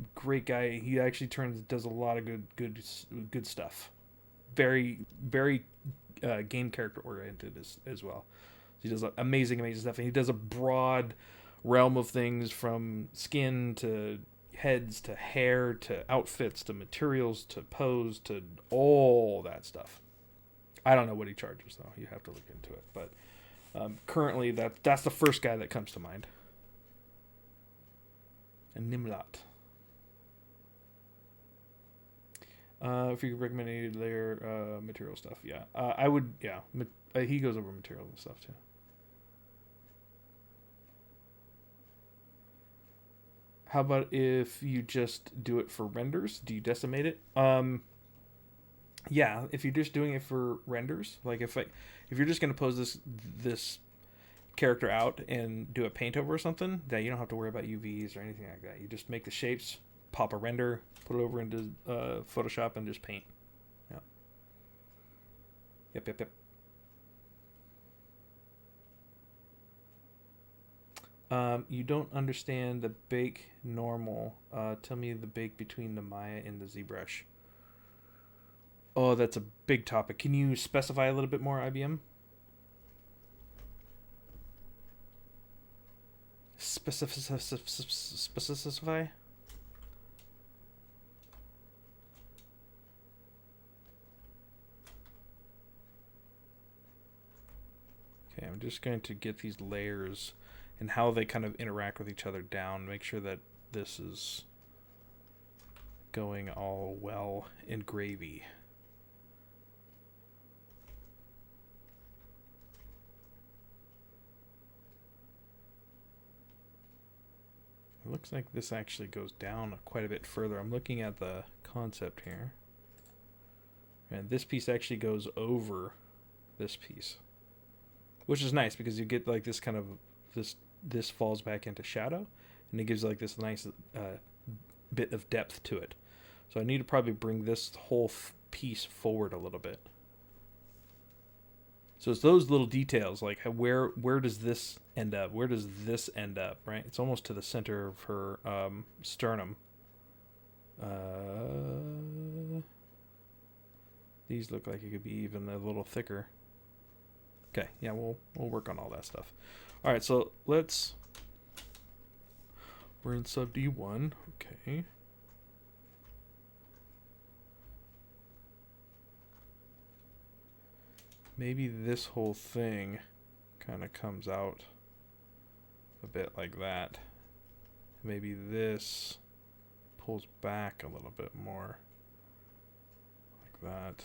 guy. He actually does a lot of good stuff. Very, very game character oriented as well. He does amazing stuff, and he does a broad realm of things from skin to heads to hair to outfits to materials to pose to all that stuff. I don't know what he charges though. You have to look into it, but currently that's the first guy that comes to mind. And Nimlot. If you could recommend any layer material stuff, yeah, I would. Yeah, he goes over material and stuff too. How about if you just do it for renders? Do you decimate it? Yeah, if you're just doing it for renders, like if you're just gonna pose this character out and do a paint over or something, that you don't have to worry about UVs or anything like that. You just make the shapes, pop a render, put it over into Photoshop, and just paint. Yeah. Yep. You don't understand the bake normal. Tell me the bake between the Maya and the ZBrush. Oh, that's a big topic. Can you specify a little bit more, IBM? Specify? Okay, I'm just going to get these layers and how they kind of interact with each other down. Make sure that this is going all well in gravy. It looks like this actually goes down quite a bit further. I'm looking at the concept here. And this piece actually goes over this piece, which is nice because you get like this kind of, this falls back into shadow, and it gives like this nice bit of depth to it. So I need to probably bring this whole piece forward a little bit. So it's those little details, like where does this end up? Where does this end up, right? It's almost to the center of her sternum. These look like it could be even a little thicker. Okay, yeah, we'll work on all that stuff. All right, so we're in sub D1. Okay. Maybe this whole thing kind of comes out a bit like that. Maybe this pulls back a little bit more like that.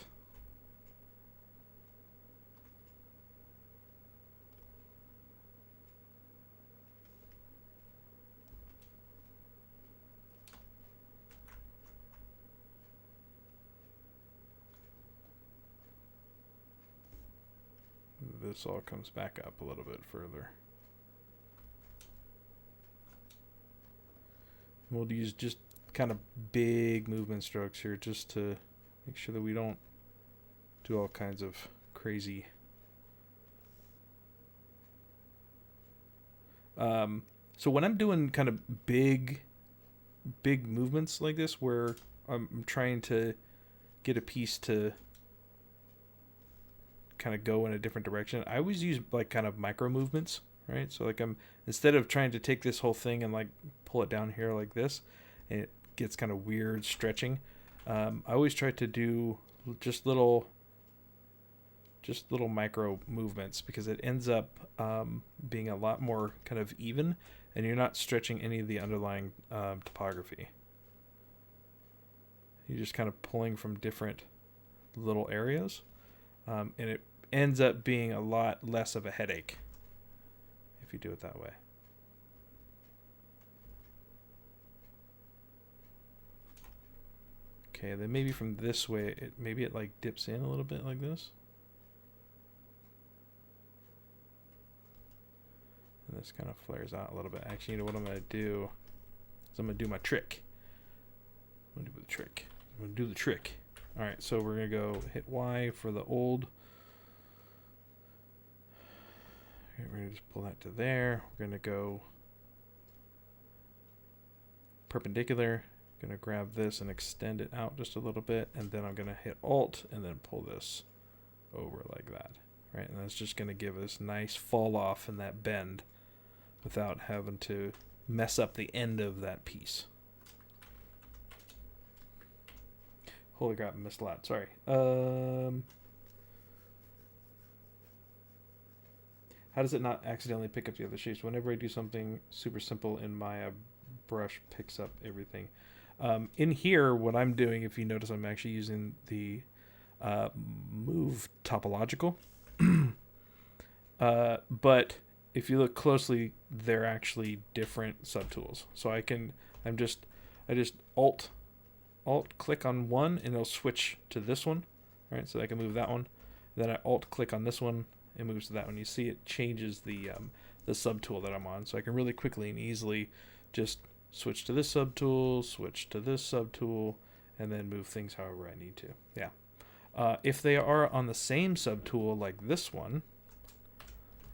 This all comes back up a little bit further. We'll use just kind of big movement strokes here just to make sure that we don't do all kinds of crazy so when I'm doing kind of big movements like this where I'm trying to get a piece to kind of go in a different direction, I always use like kind of micro movements, right? So like instead of trying to take this whole thing and like pull it down here like this, and it gets kind of weird stretching, I always try to do just little micro movements, because it ends up being a lot more kind of even, and you're not stretching any of the underlying topography. You're just kind of pulling from different little areas, and it ends up being a lot less of a headache if you do it that way. Okay, then maybe from this way, maybe it like dips in a little bit like this. And this kind of flares out a little bit. Actually, you know what I'm going to do is I'm going to do my trick. I'm going to do the trick. All right, so we're going to go hit Y for the old. Okay, we're going to just pull that to there. We're going to go perpendicular. Going to grab this and extend it out just a little bit, and then I'm going to hit Alt and then pull this over like that. Right, and that's just going to give us nice fall off in that bend without having to mess up the end of that piece. Holy crap, I missed a lot. Sorry. How does it not accidentally pick up the other shapes? Whenever I do something super simple in Maya, brush picks up everything. In here, what I'm doing, if you notice, I'm actually using the move topological. But if you look closely, they're actually different subtools. So I just alt click on one and it'll switch to this one, right? So I can move that one. Then I alt click on this one, it moves to that one. You see it changes the subtool that I'm on. So I can really quickly and easily just switch to this subtool, switch to this subtool, and then move things however I need to. Yeah. If they are on the same subtool like this one,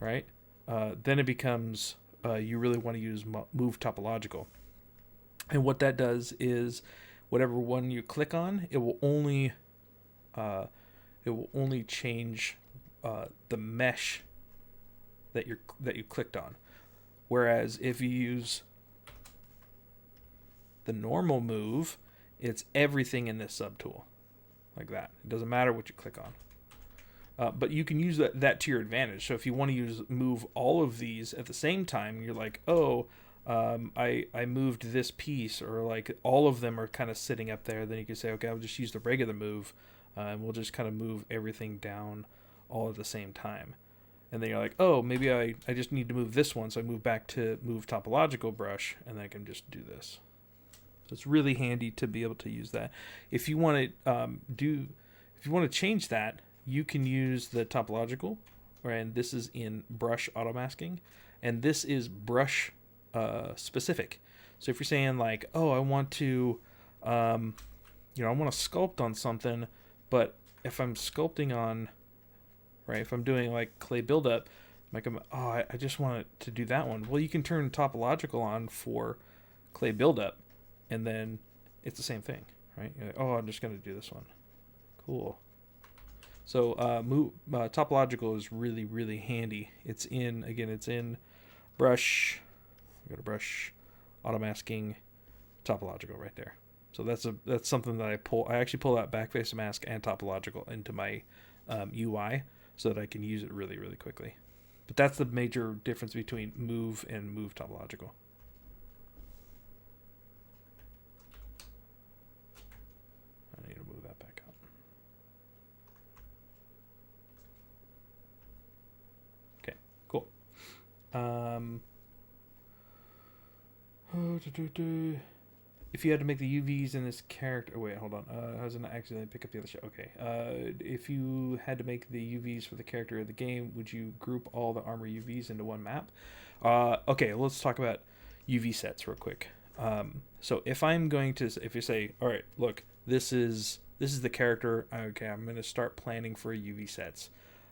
right, then it becomes you really want to use move topological. And what that does is whatever one you click on, it will only change the mesh that you clicked on. Whereas if you use the normal move, it's everything in this subtool. Like that. It doesn't matter what you click on. But you can use that to your advantage. So if you want to move all of these at the same time, you're like, oh, I moved this piece, or like all of them are kind of sitting up there. Then you can say, okay, I'll just use the regular move, and we'll just kind of move everything down all at the same time. And then you're like, oh, maybe I just need to move this one, so I move back to move topological brush, and then I can just do this. So it's really handy to be able to use that. If you want to change that, you can use the topological, right? And this is in brush auto masking, and this is brush specific. So if you're saying like, oh, I want to, I want to sculpt on something, but if I'm sculpting on, right, if I'm doing like clay buildup, like I just want it to do that one. Well, you can turn topological on for clay buildup, and then it's the same thing, right? You're like, oh, I'm just gonna do this one. Cool. So topological is really, really handy. It's in brush. Go to brush, auto masking, topological right there. So that's something that I actually pull out backface mask and topological into my UI so that I can use it really, really quickly. But that's the major difference between move and move topological. I need to move that back up. Okay, cool. If you had to make the UVs in this character... Oh, wait, hold on. I was going to accidentally pick up the other shit. Okay. If you had to make the UVs for the character of the game, would you group all the armor UVs into one map? Okay, let's talk about UV sets real quick. So if I'm going to... If you say, all right, look, this is the character. Okay, I'm going to start planning for UV sets.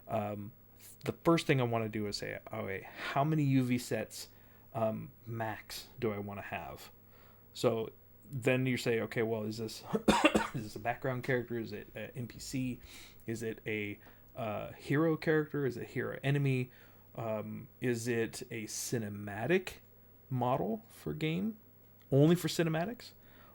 The first thing I want to do is say, okay, how many UV sets max do I want to have? So then you say, okay, well, is this is this a background character? Is it an NPC? Is it a hero character? Is it a hero enemy? Is it a cinematic model for game? Only for cinematics?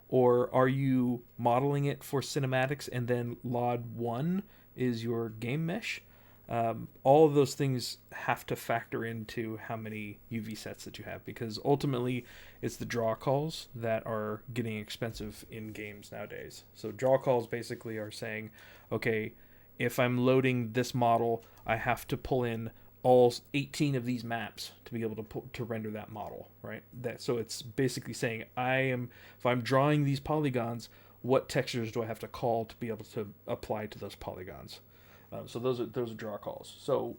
Or are you modeling it for cinematics and then LOD 1 is your game mesh? All of those things have to factor into how many UV sets that you have, because ultimately it's the draw calls that are getting expensive in games nowadays. So draw calls basically are saying, okay, if I'm loading this model, I have to pull in all 18 of these maps to be able to render that model, right? So it's basically saying if I'm drawing these polygons, what textures do I have to call to be able to apply to those polygons? So those are draw calls. So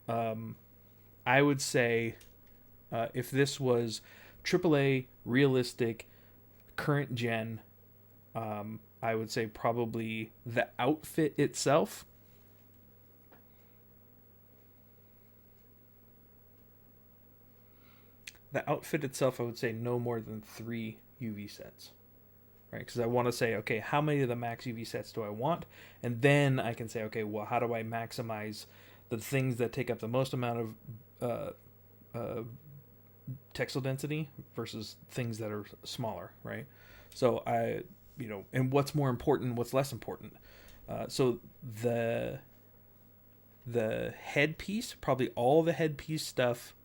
I would say if this was AAA, realistic, current gen, I would say probably the outfit itself. The outfit itself, I would say no more than 3 UV sets. Right, because I want to say, okay, how many of the max UV sets do I want? And then I can say, okay, well, how do I maximize the things that take up the most amount of textile density versus things that are smaller, right? So and what's more important, what's less important. So the headpiece, probably all the headpiece stuff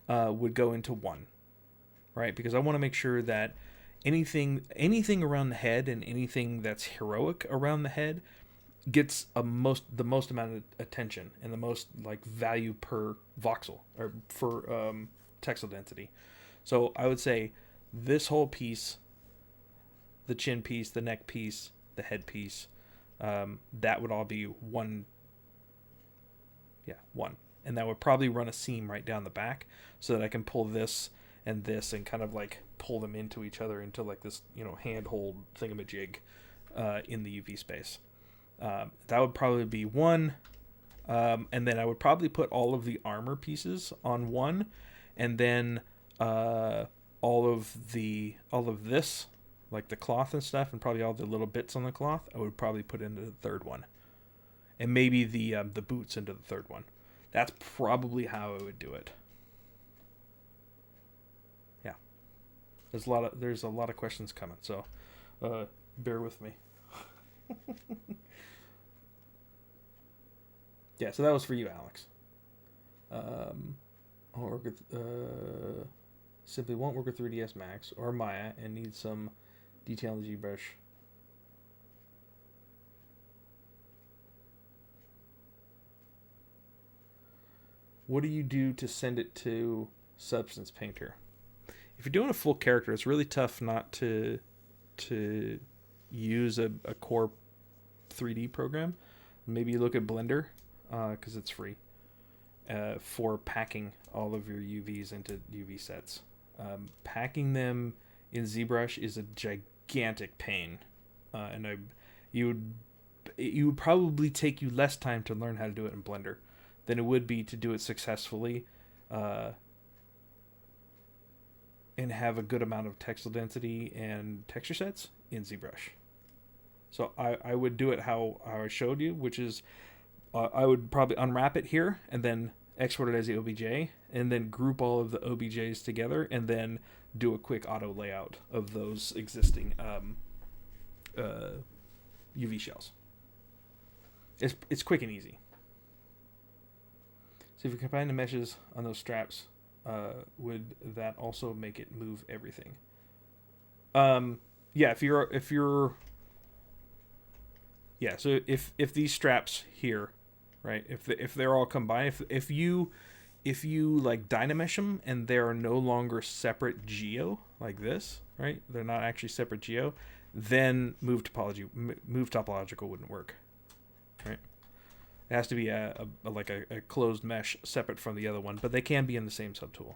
would go into 1, right? Because I want to make sure that anything around the head and anything that's heroic around the head gets the most amount of attention and the most like value per voxel or for textile density. So I would say this whole piece, the chin piece, the neck piece, the head piece, that would all be 1. Yeah, 1. And that would probably run a seam right down the back so that I can pull this and this and kind of like pull them into each other into like this, handhold thingamajig in the UV space. That would probably be 1. And then I would probably put all of the armor pieces on 1, and then all of this, like the cloth and stuff, and probably all the little bits on the cloth, I would probably put into the third one, and maybe the boots into the third one. That's probably how I would do it. Yeah, there's a lot of questions coming, so bear with me. Yeah, so that was for you, Alex. I'll work with simply won't work with 3ds Max or Maya and need some detail in ZBrush. What do you do to send it to Substance Painter? If you're doing a full character, it's really tough not to use a core 3D program. Maybe you look at Blender, because it's free, for packing all of your UVs into UV sets. Packing them in ZBrush is a gigantic pain, and it would probably take you less time to learn how to do it in Blender than it would be to do it successfully, and have a good amount of textile density and texture sets in ZBrush. So I would do it how I showed you, which is I would probably unwrap it here and then export it as the OBJ, and then group all of the OBJs together, and then do a quick auto layout of those existing UV shells. It's quick and easy. So if you combine the meshes on those straps, would that also make it move everything? Yeah, so if these straps here, right, if they're all combined, if you like dynamesh them and they are no longer separate geo like this, right, they're not actually separate geo, then move topological wouldn't work, right? It has to be a closed mesh separate from the other one, but they can be in the same subtool.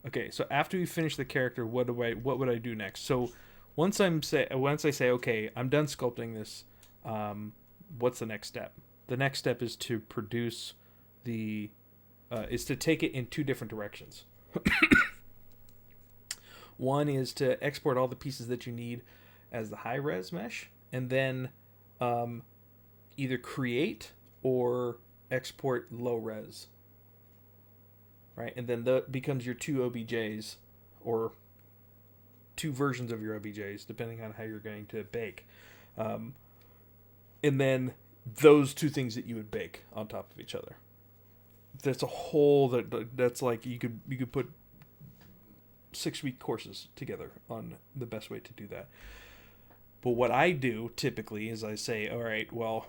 Okay, so after we finish the character, what would I do next? So once I say okay, I'm done sculpting this, what's the next step? The next step is to produce is to take it in two different directions. One is to export all the pieces that you need as the high res mesh, and then either create or export low res. Right, and then that becomes your two OBJs, or two versions of your OBJs, depending on how you're going to bake. And then those two things that you would bake on top of each other. That's a whole that's like you could put 6-week courses together on the best way to do that. But what I do typically is I say, all right, well,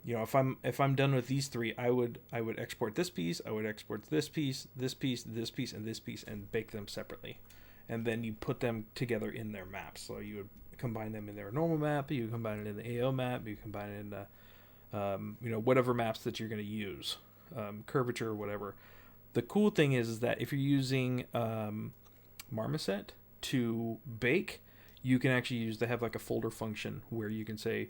you know, if I'm done with these three, I would export this piece, I would export this piece, this piece, this piece, and this piece, and bake them separately, and then you put them together in their maps. So you would combine them in their normal map, you combine it in the AO map, you combine it in the whatever maps that you're going to use, curvature or whatever. The cool thing is that if you're using Marmoset to bake, you can actually they have like a folder function where you can say,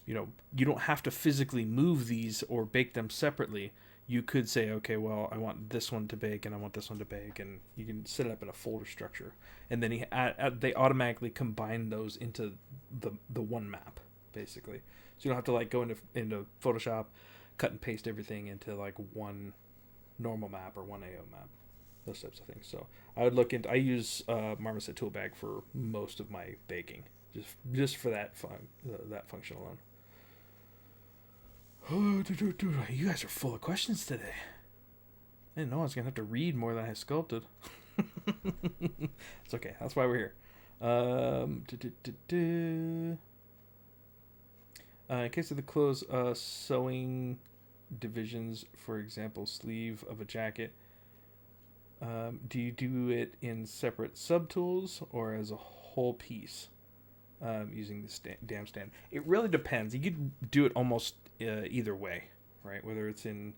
you don't have to physically move these or bake them separately. You could say, okay, well, I want this one to bake and I want this one to bake, and you can set it up in a folder structure. And then they automatically combine those into the one map, basically. So you don't have to like go into Photoshop, cut and paste everything into like one normal map or one AO map. Those types of things. So I use Marmoset Toolbag for most of my baking, just for that function alone. You guys are full of questions today. I didn't know I was gonna have to read more than I sculpted. It's okay. That's why we're here. In case of the clothes, sewing divisions, for example, sleeve of a jacket. Do you do it in separate subtools or as a whole piece using the dam stand? It really depends. You could do it almost either way, right? Whether it's in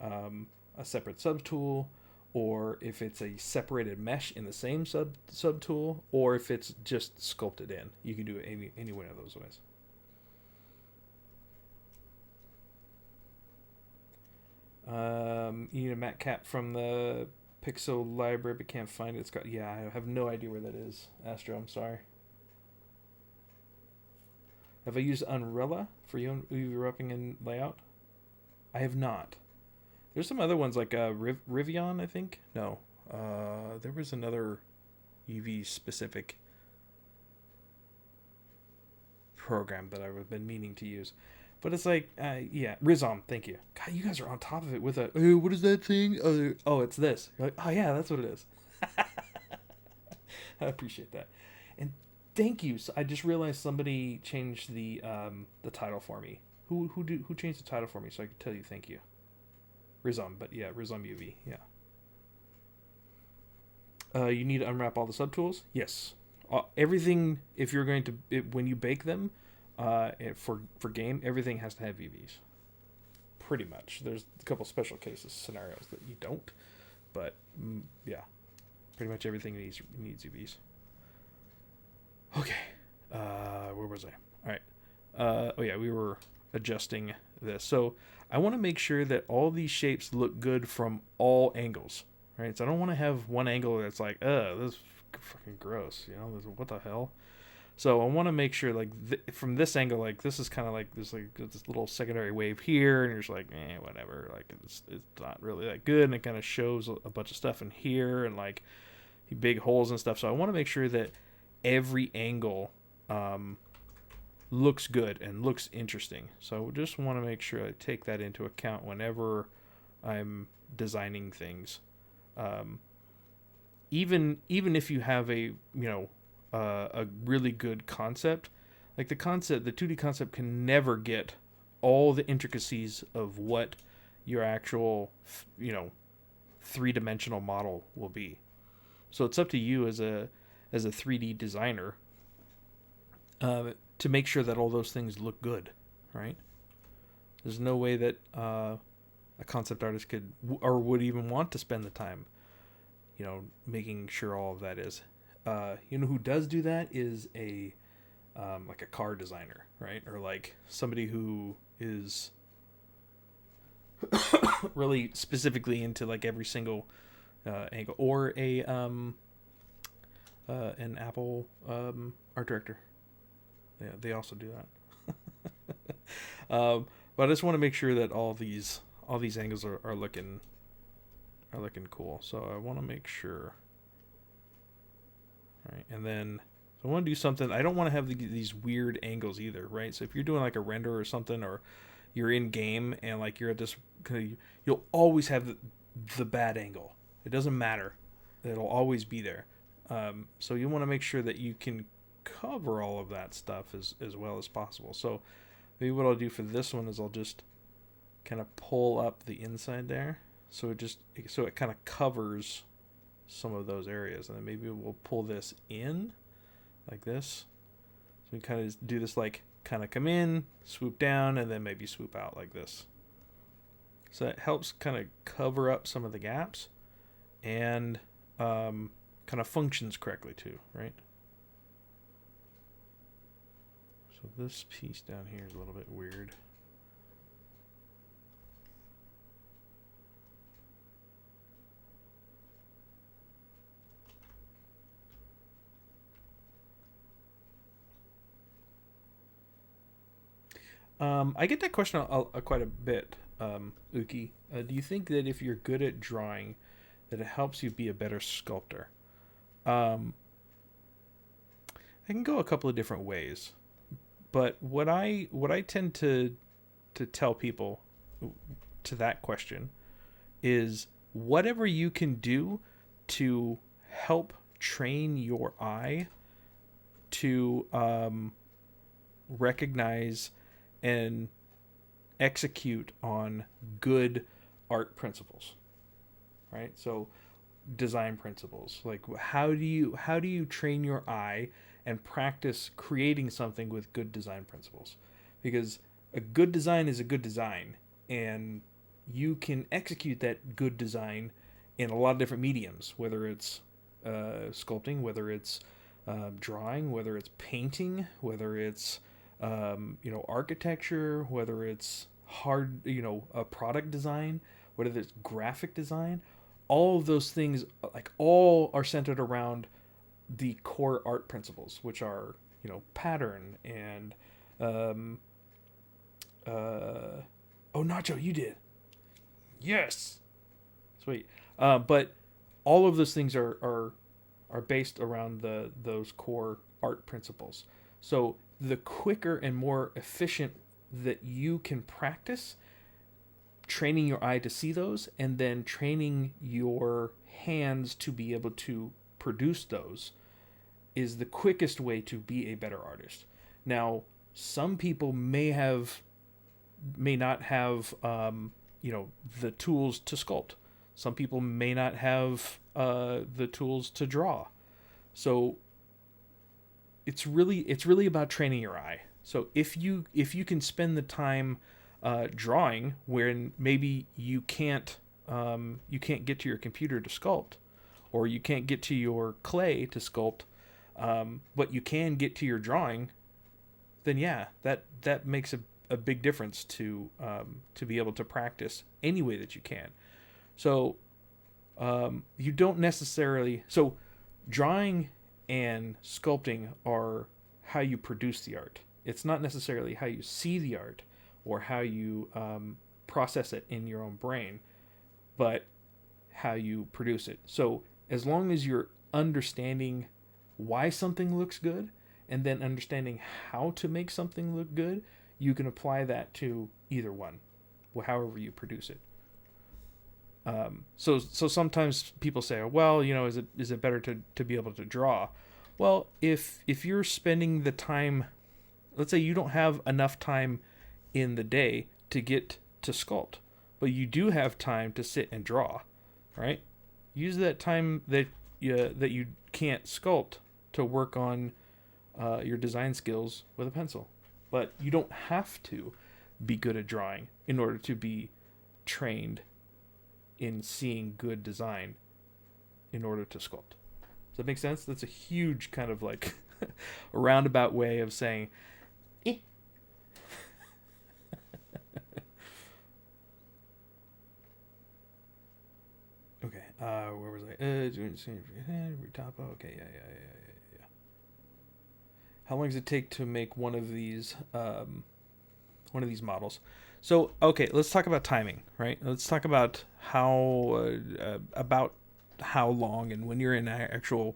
a separate subtool, or if it's a separated mesh in the same subtool, or if it's just sculpted in. You can do it any one of those ways. You need a mat cap from the Pixel library, but can't find it. I have no idea where that is. Astro, I'm sorry. Have I used Unrella for UV wrapping and layout? I have not. There's some other ones like Rivian, I think. No, there was another UV specific program that I've been meaning to use. But it's like, Rizom, thank you. God, you guys are on top of it with hey, what is that thing? Oh, it's this. You're like, oh yeah, that's what it is. I appreciate that. And thank you. So I just realized somebody changed the title for me. Who changed the title for me so I could tell you thank you? Rizom, but yeah, Rizom UV, yeah. You need to unwrap all the subtools? Yes. everything, if you're going to, when you bake them, for game, everything has to have UVs. Pretty much. There's a couple special cases, scenarios that you don't, but yeah, pretty much everything needs UVs. Okay, where was I? All right. Oh yeah, we were adjusting this. So I want to make sure that all these shapes look good from all angles, right? So I don't want to have one angle that's like, this is fucking gross, you know? What the hell? So I want to make sure, like, from this angle, like, this is kind of like this little secondary wave here, and you're just like, whatever. Like, it's not really that good, and it kind of shows a bunch of stuff in here, and like big holes and stuff. So I want to make sure that every angle looks good and looks interesting. So I just want to make sure I take that into account whenever I'm designing things. Even if you have a really good concept, like the 2D concept can never get all the intricacies of what your actual three-dimensional model will be. So it's up to you as a 3D designer to make sure that all those things look good, right? There's no way that a concept artist could or would even want to spend the time, making sure all of that is. Who does do that is like a car designer, right? Or like somebody who is really specifically into like every single angle, or an Apple art director. Yeah, they also do that. But I just want to make sure that all these angles are looking cool. So I want to make sure. Right, and then I want to do something. I don't want to have these weird angles either, right? So if you're doing like a render or something, or you're in game and like you're at this, you'll always have the bad angle. It doesn't matter; it'll always be there. So you want to make sure that you can cover all of that stuff as well as possible. So maybe what I'll do for this one is I'll just kind of pull up the inside there, so it kind of covers some of those areas, and then maybe we'll pull this in like this. So we kind of do this, like kind of come in, swoop down, and then maybe swoop out like this. So it helps kind of cover up some of the gaps, and kind of functions correctly too, right? So this piece down here is a little bit weird. I get that question quite a bit, Uki. Do you think that if you're good at drawing, that it helps you be a better sculptor? I can go a couple of different ways, but what I tend to tell people to that question is whatever you can do to help train your eye to recognize and execute on good art principles, right? So design principles, like how do you train your eye and practice creating something with good design principles? Because a good design is a good design, and you can execute that good design in a lot of different mediums, whether it's sculpting, whether it's drawing, whether it's painting, whether it's architecture, whether it's hard, a product design, whether it's graphic design. All of those things, like, all are centered around the core art principles, which are, pattern and oh, Nacho, you did. Yes. Sweet. But all of those things are based around those core art principles. So the quicker and more efficient that you can practice training your eye to see those, and then training your hands to be able to produce those, is the quickest way to be a better artist. Now, some people may not have the tools to sculpt. Some people may not have the tools to draw. So it's really about training your eye. So if you can spend the time drawing when maybe you can't get to your computer to sculpt, or you can't get to your clay to sculpt, but you can get to your drawing, then yeah, that makes a big difference to be able to practice any way that you can. So you don't necessarily, so drawing and sculpting are how you produce the art. It's not necessarily how you see the art or how you process it in your own brain, but how you produce it. So as long as you're understanding why something looks good and then understanding how to make something look good, you can apply that to either one, however you produce it. So sometimes people say, well, is it better to be able to draw? Well, if you're spending the time, let's say you don't have enough time in the day to get to sculpt, but you do have time to sit and draw, right? Use that time that you can't sculpt to work on your design skills with a pencil. But you don't have to be good at drawing in order to be trained in seeing good design in order to sculpt. Does that make sense? That's a huge kind of like a roundabout way of saying, eh. Okay, where was I? Retopo. Okay, yeah. How long does it take to make one of these models? So, okay, let's talk about timing, right? Let's talk about how long and when you're in actual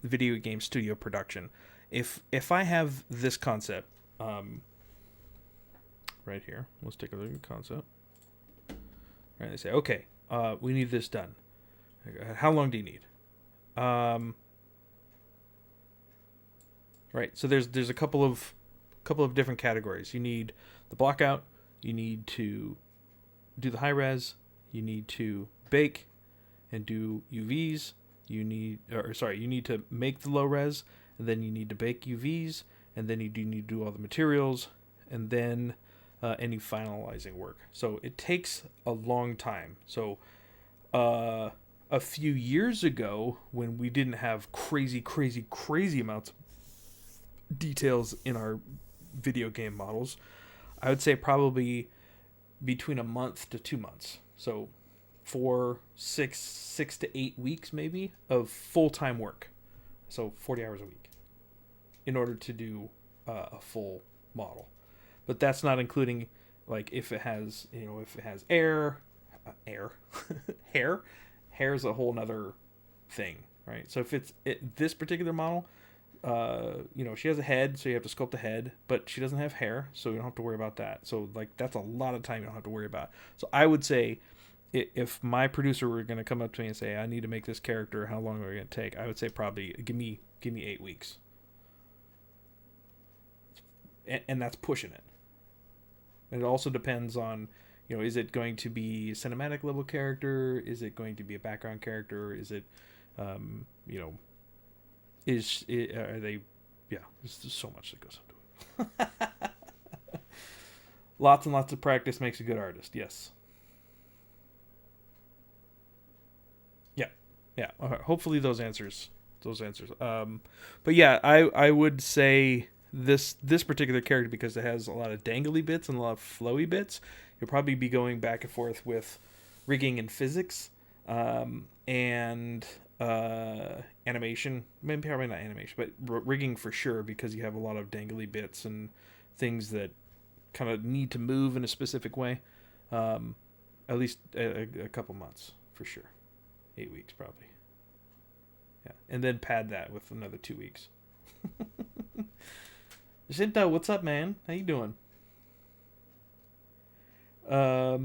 video game studio production. If I have this concept right here, let's take a look at the concept. Right, they say, okay, we need this done. How long do you need? Right, so there's a couple of different categories. You need the blockout. You need to do the high res. You need to bake and do UVs. You need to make the low res, and then you need to bake UVs, and then you do need to do all the materials, and then any finalizing work. So it takes a long time. So a few years ago, when we didn't have crazy amounts of details in our video game models, I would say probably between a month to 2 months. So 6 to 8 weeks maybe of full-time work. So 40 hours a week in order to do a full model. But that's not including like if it has hair is a whole nother thing, right? So if it's this particular model, she has a head, so you have to sculpt the head, but she doesn't have hair, so you don't have to worry about that. So like that's a lot of time you don't have to worry about. So I would say if my producer were going to come up to me and say, I need to make this character, how long are we going to take? I would say probably give me 8 weeks. And that's pushing it. And it also depends on, is it going to be a cinematic level character? Is it going to be a background character? Is it, are they, yeah, there's just so much that goes into it. Lots and lots of practice makes a good artist, yes. Yeah. Hopefully those answers. But yeah, I would say this particular character, because it has a lot of dangly bits and a lot of flowy bits, you'll probably be going back and forth with rigging and physics, and animation. Maybe probably not animation, but rigging for sure, because you have a lot of dangly bits and things that kind of need to move in a specific way. At least a couple months for sure. 8 weeks probably. Yeah, and then pad that with another 2 weeks. Jacinto, what's up, man? How you doing? How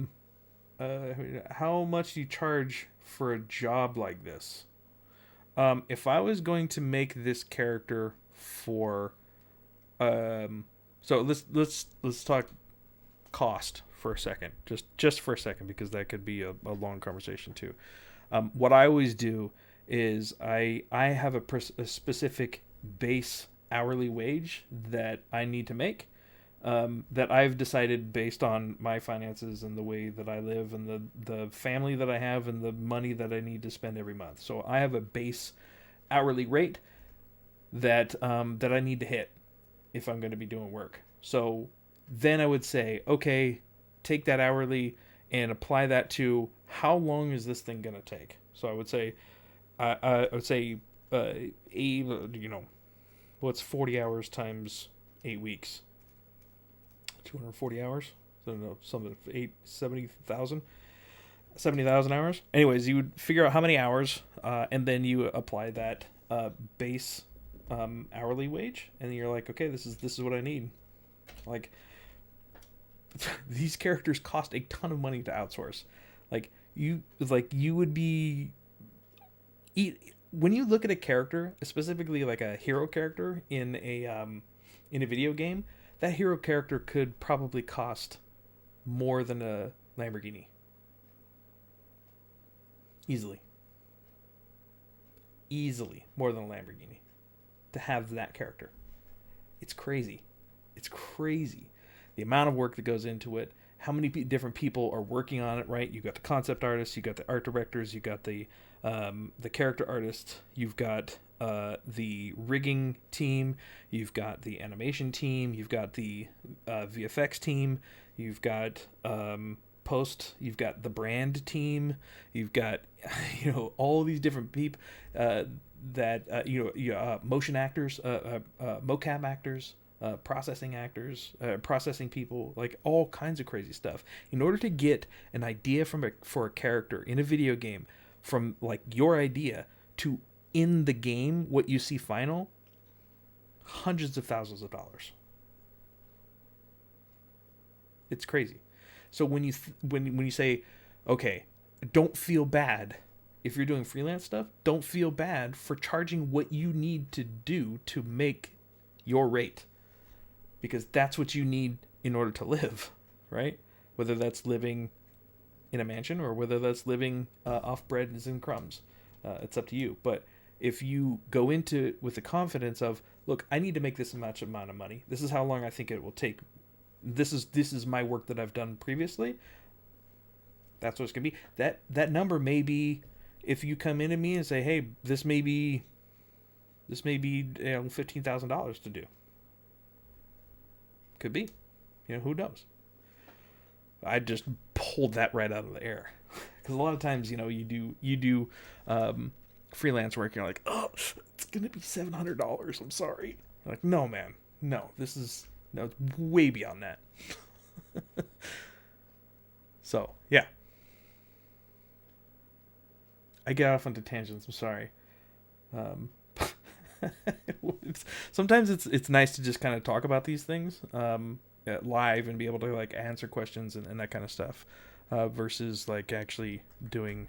much do you charge for a job like this? If I was going to make this character for, so let's talk cost for a second, just for a second, because that could be a long conversation too. What I always do is I have a specific base hourly wage that I need to make, that I've decided based on my finances and the way that I live and the family that I have and the money that I need to spend every month. So I have a base hourly rate that that I need to hit if I'm going to be doing work. So then I would say, okay, take that hourly and apply that to how long is this thing going to take. So I would say, I would say, what's 40 hours times 8 weeks? 240 hours. I don't know, something 70,000 hours. Anyways, you would figure out how many hours, and then you apply that base hourly wage, and you're like, okay, this is what I need. Like, these characters cost a ton of money to outsource. You would be when you look at a character, specifically like a hero character in a video game, that hero character could probably cost more than a Lamborghini. Easily more than a Lamborghini to have that character. It's crazy. The amount of work that goes into it, how many different people are working on it, right? You've got the concept artists, you've got the art directors, you've got the character artists, you've got the rigging team, you've got the animation team, you've got the VFX team, you've got post, you've got the brand team, you've got all these different people motion actors, mocap actors, processing actors, processing people, like all kinds of crazy stuff. In order to get an idea for a character in a video game, from like your idea to in the game what you see final, hundreds of thousands of dollars. It's crazy. So when you say, okay, don't feel bad if you're doing freelance stuff, don't feel bad for charging what you need to do to make your rate, because that's what you need in order to live, right? Whether that's living in a mansion or whether that's living off bread and crumbs, it's up to you. But if you go into it with the confidence of, look, I need to make this amount of money. This is how long I think it will take. This is my work that I've done previously. That's what it's gonna be. That number may be, if you come in to me and say, hey, this may be $15,000 to do. Could be. Who knows? I just pulled that right out of the air. Because a lot of times, you do freelance work, and you're like, oh, it's going to be $700. I'm sorry. I'm like, no, man. No, it's way beyond that. So, yeah. I get off onto tangents. I'm sorry. Sometimes it's nice to just kind of talk about these things live and be able to like answer questions and that kind of stuff versus like actually doing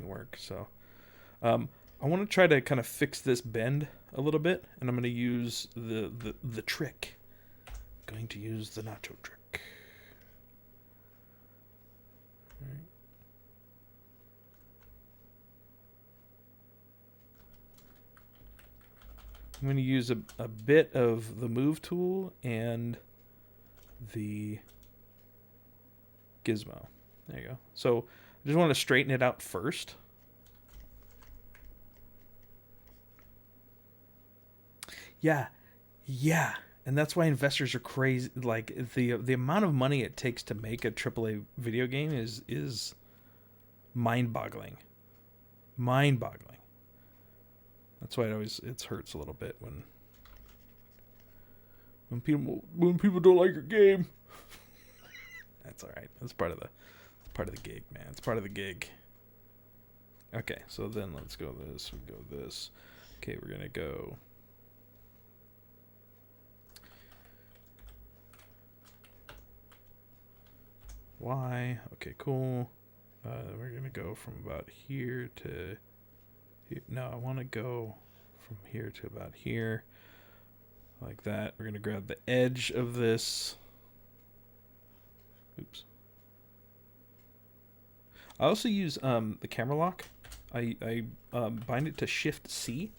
work. So I want to try to kind of fix this bend a little bit, and I'm going to use the trick. I'm going to use the nacho trick. All right. I'm going to use a bit of the move tool and the gizmo. There you go. So I just want to straighten it out first. Yeah. And that's why investors are crazy. Like the amount of money it takes to make a AAA video game is mind-boggling. That's why it hurts a little bit when people don't like your game. That's all right. That's part of the gig, man. It's part of the gig. Okay, so then let's go this. We go this. Okay, we're gonna go. Y. Okay, cool. We're gonna go from about here to. No, I want to go from here to about here, like that. We're going to grab the edge of this. Oops. I also use the camera lock. I bind it to Shift C,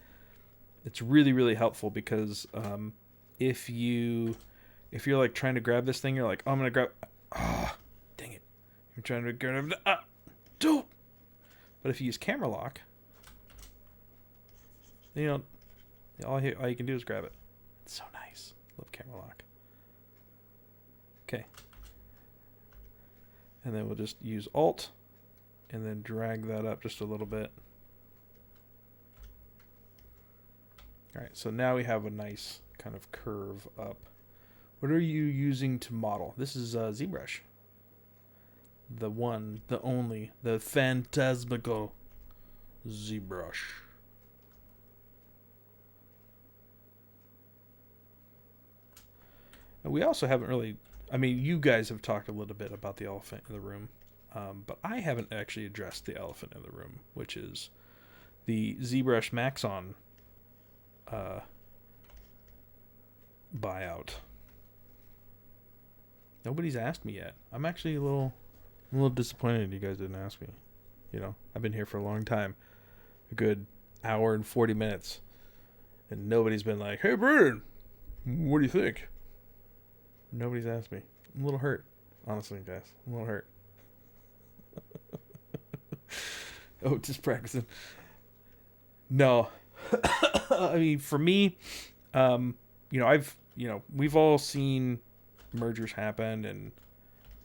it's really, really helpful because if you're like trying to grab this thing, you're like, oh, I'm gonna grab. Ah, oh, dang it! You're trying to grab. Don't. But if you use camera lock, you know, all you can do is grab it. It's so nice. Love camera lock. Okay. And then we'll just use Alt and then drag that up just a little bit. All right, so now we have a nice kind of curve up. What are you using to model? This is ZBrush. The one, the only, the phantasmical ZBrush. And we also haven't really, I mean, you guys have talked a little bit about the elephant in the room, but I haven't actually addressed the elephant in the room, which is the ZBrush Maxon buyout. Nobody's asked me yet. I'm actually a little disappointed you guys didn't ask me. You know, I've been here for a long time, a good hour and 40 minutes, and nobody's been like, "Hey, Brendon, what do you think?" Nobody's asked me. I'm a little hurt, honestly, guys. I'm a little hurt. Oh, just practicing. No. I mean, for me, we've all seen mergers happen and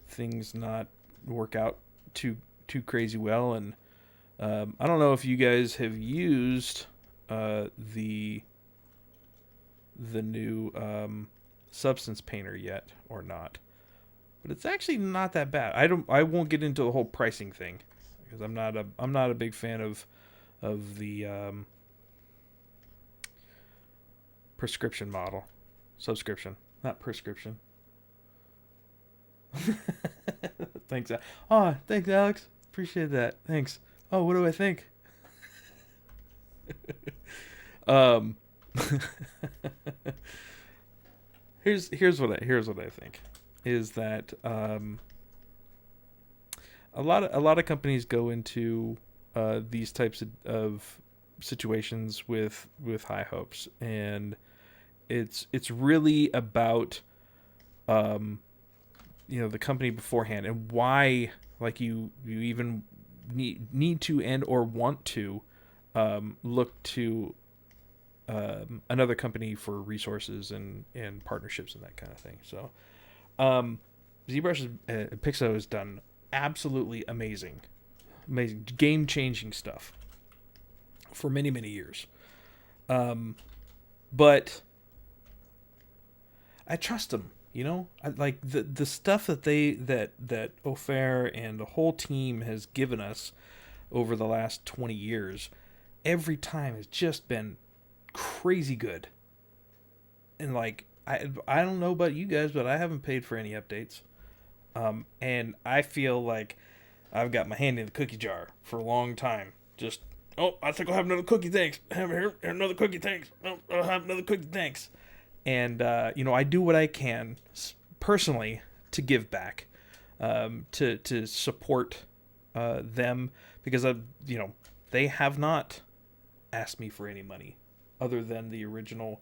things not work out too crazy well. And I don't know if you guys have used the new Substance Painter yet or not, but it's actually not that bad. I won't get into the whole pricing thing because I'm not a big fan of the subscription, not prescription. Thanks. Oh, thanks, Alex. Appreciate that. Thanks. Oh, what do I think? Here's what I think is that a lot of companies go into these types of situations with high hopes, and it's really about the company beforehand and why you even need to and or want to look to another company for resources and partnerships and that kind of thing. So ZBrush Pixo has done absolutely amazing game-changing stuff for many, many years. But I trust them, I like the stuff that Ofer and the whole team has given us over the last 20 years. Every time has just been crazy good. And I don't know about you guys, but I haven't paid for any updates. And I feel like I've got my hand in the cookie jar for a long time. Just, I think I'll have another cookie, thanks. Have another cookie, thanks. I'll have another cookie, thanks. And, I do what I can personally to give back, to support them, because they have not asked me for any money other than the original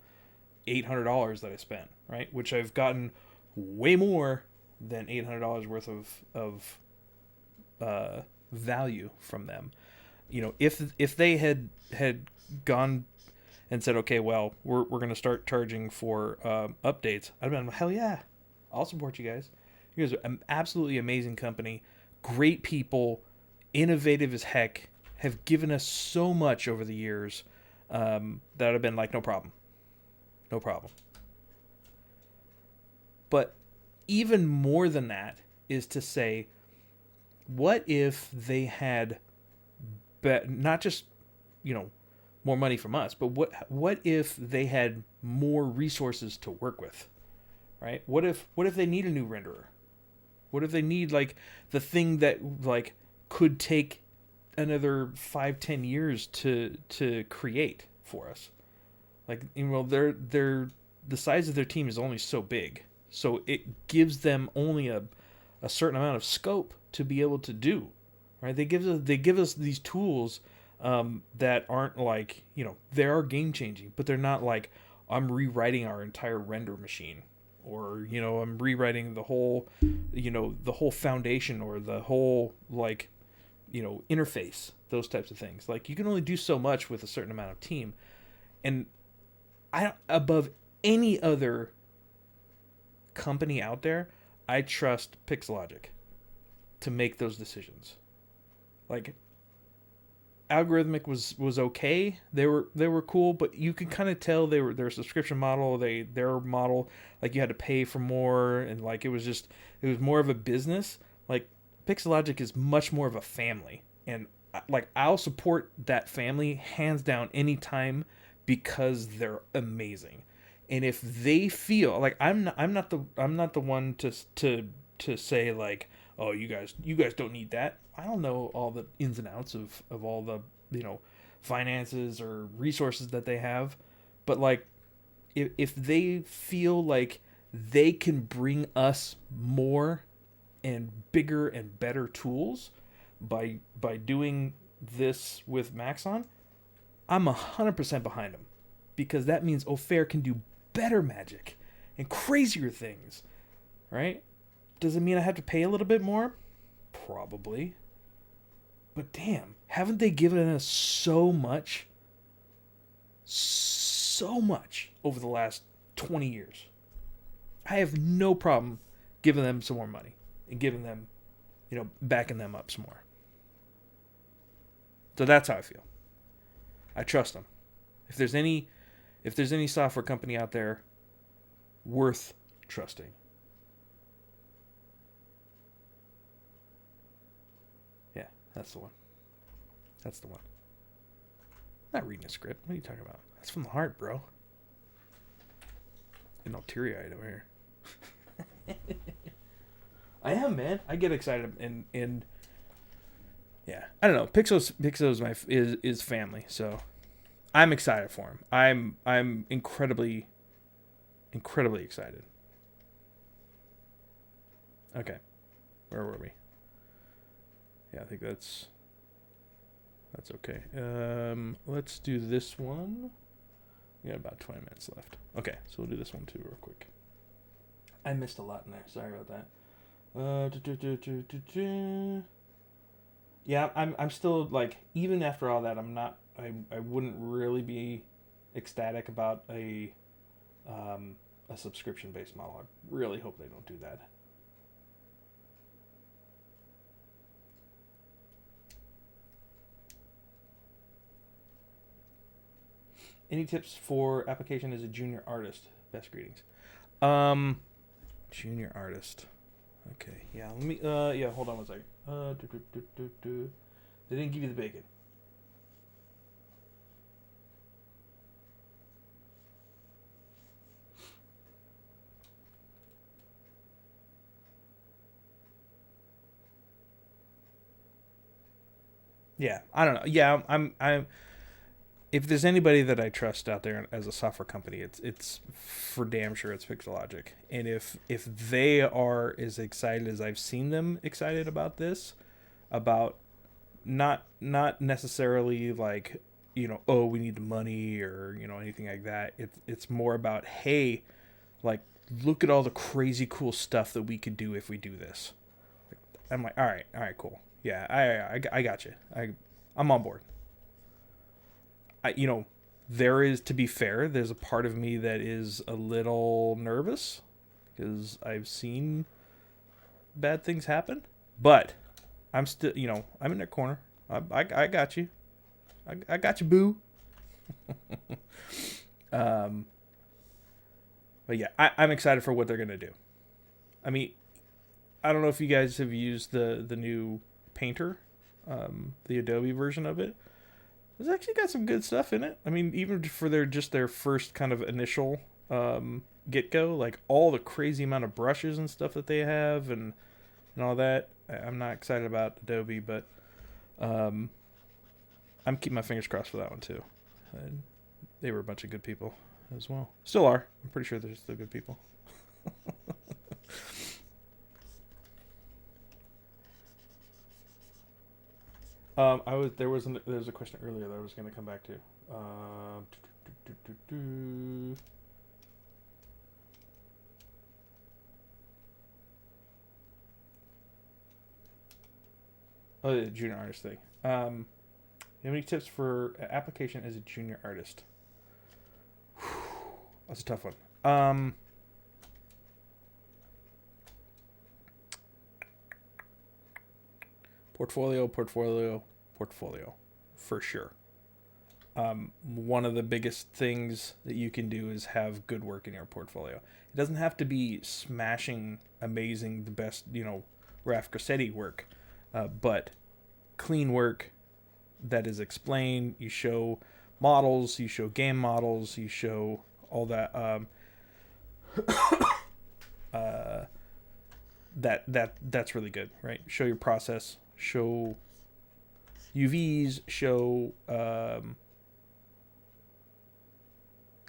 $800 that I spent, right? Which I've gotten way more than $800 worth of value from them. If they had gone and said, okay, well, we're going to start charging for updates, I'd have been, hell yeah, I'll support you guys. You guys are an absolutely amazing company, great people, innovative as heck, have given us so much over the years, that I'd have been like, no problem. But even more than that is to say, what if they had not just, more money from us, but what if they had more resources to work with, right? What if they need a new renderer? What if they need the thing that could take another 5-10 years to create for us? They're the size of their team is only so big, so it gives them only a certain amount of scope to be able to do, right? They give us these tools that aren't like, they are game changing, but they're not like I'm rewriting our entire render machine, or I'm rewriting the whole, the whole foundation, or the whole like, interface, those types of things. Like you can only do so much with a certain amount of team, and above any other company out there, I trust Pixologic to make those decisions. Like Algorithmic was okay. They were cool, but you could kind of tell their subscription model, their model, like you had to pay for more, and like it was more of a business. Like Pixologic is much more of a family, and like I'll support that family hands down anytime, because they're amazing. And if they feel like I'm not the one to say like, oh, you guys don't need that. I don't know all the ins and outs of all the finances or resources that they have, but like if they feel like they can bring us more and bigger and better tools by doing this with Maxon, I'm 100% behind them, because that means Ofair can do better magic and crazier things, right? Does it mean I have to pay a little bit more? Probably. But damn, haven't they given us so much over the last 20 years? I have no problem giving them some more money and giving them, backing them up some more. So that's how I feel. I trust them. If there's any software company out there worth trusting, yeah, that's the one. That's the one. I'm not reading a script. What are you talking about? That's from the heart, bro. Getting all teary-eyed over here. I am, man. I get excited, and yeah, I don't know. Pixel's is family, so I'm excited for him. I'm incredibly excited. Okay, where were we? Yeah, I think that's okay. Let's do this one. We got about 20 minutes left. Okay, so we'll do this one too real quick. I missed a lot in there. Sorry about that. Yeah, I'm still like, even after all that, I wouldn't really be ecstatic about a subscription based model. I really hope they don't do that. Any tips for application as a junior artist? Best greetings. Junior artist. Okay, yeah. Let me. Yeah. Hold on one second. They didn't give you the bacon. Yeah, I don't know. Yeah, I'm. If there's anybody that I trust out there as a software company, it's for damn sure it's Pixologic. And if they are as excited as I've seen them excited about this, about not necessarily like, oh, we need the money or anything like that. It's more about, hey, like, look at all the crazy cool stuff that we could do if we do this. I'm like, all right, cool. Yeah, I got you. I'm on board. There is, to be fair, there's a part of me that is a little nervous because I've seen bad things happen, but I'm still, I'm in their corner. I got you. I got you, boo. But yeah, I'm excited for what they're going to do. I mean, I don't know if you guys have used the new Painter, the Adobe version of it. It's actually got some good stuff in it. I mean, even for their first kind of initial get-go, like all the crazy amount of brushes and stuff that they have and all that. I'm not excited about Adobe, but I'm keeping my fingers crossed for that one too. They were a bunch of good people as well. Still are. I'm pretty sure they're still good people. There was a question earlier that I was going to come back to. Oh, the junior artist thing. You have any tips for application as a junior artist? That's a tough one. Portfolio, for sure. One of the biggest things that you can do is have good work in your portfolio. It doesn't have to be smashing, amazing, the best, Raf Grassetti work, but clean work that is explained. You show models, you show game models, you show all that. That's really good, right? Show your process, show UVs, show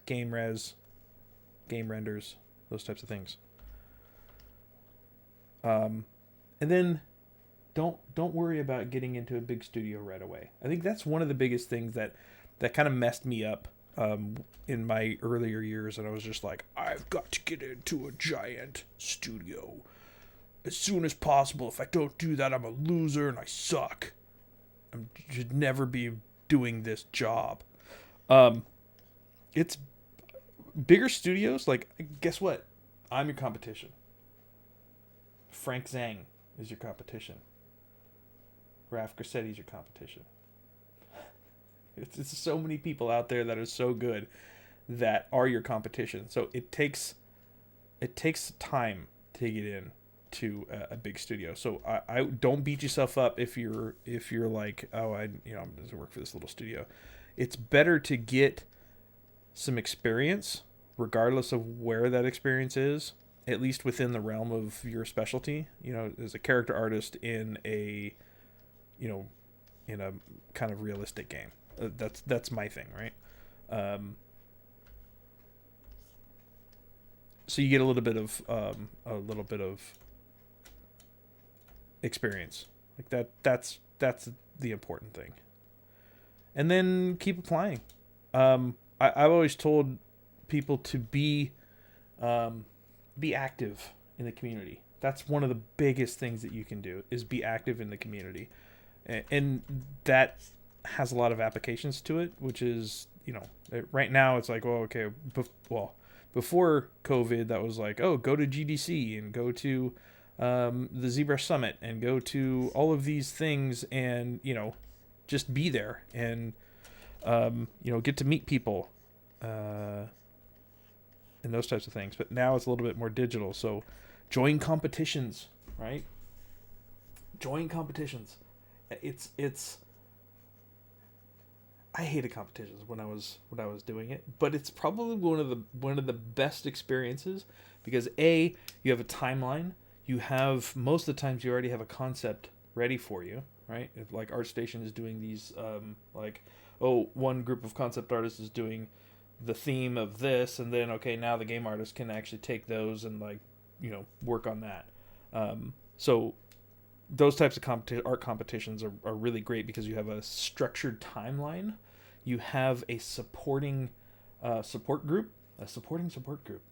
game res, game renders, those types of things. And then don't worry about getting into a big studio right away. I think that's one of the biggest things that kind of messed me up in my earlier years, and I was just like, I've got to get into a giant studio as soon as possible. If I don't do that, I'm a loser and I suck. I should never be doing this job. It's bigger studios. Like, guess what? I'm your competition. Frank Zhang is your competition. Raf Grassetti is your competition. It's so many people out there that are so good that are your competition. So it takes time to get in to a big studio. So I don't beat yourself up if you're like, oh, I'm going to work for this little studio. It's better to get some experience, regardless of where that experience is, at least within the realm of your specialty. As a character artist in a kind of realistic game. That's my thing, right? So you get a little bit of experience like that's the important thing, and then keep applying. I've always told people to be active in the community. That's one of the biggest things that you can do, is be active in the community, and that has a lot of applications to it, which is, right now it's like, well, okay, before COVID, that was like, oh, go to GDC and go to the ZBrush Summit and go to all of these things and, just be there and, get to meet people and those types of things. But now it's a little bit more digital. So join competitions, right? Join competitions. It's I hated competitions when I was doing it, but it's probably one of the best experiences, because you have a timeline. You have, most of the times, you already have a concept ready for you, right? If, like, ArtStation is doing these, one group of concept artists is doing the theme of this, and then, okay, now the game artist can actually take those and, work on that. So those types of art competitions are really great, because you have a structured timeline. You have a supporting support group. Supporting support group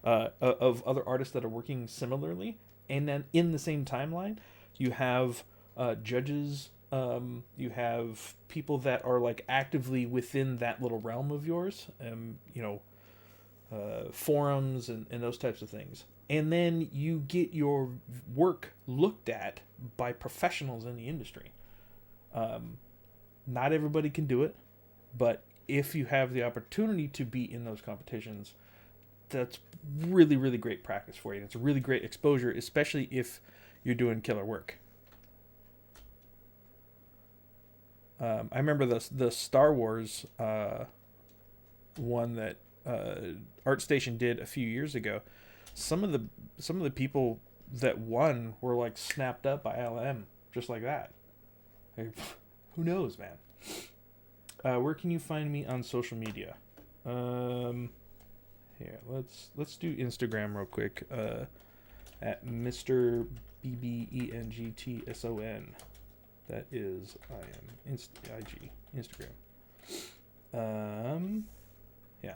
of other artists that are working similarly. And then in the same timeline, you have judges. You have people that are, like, actively within that little realm of yours. Forums and those types of things. And then you get your work looked at by professionals in the industry. Not everybody can do it, but if you have the opportunity to be in those competitions, that's really, really great practice for you. It's a really great exposure, especially if you're doing killer work. I remember the Star Wars one that ArtStation did a few years ago. Some of the people that won were, like, snapped up by LM just like that. Like, who knows, man? Where can you find me on social media? Here, let's do Instagram real quick. At Mr. BBENGTSON. That is IG, Instagram. Yeah.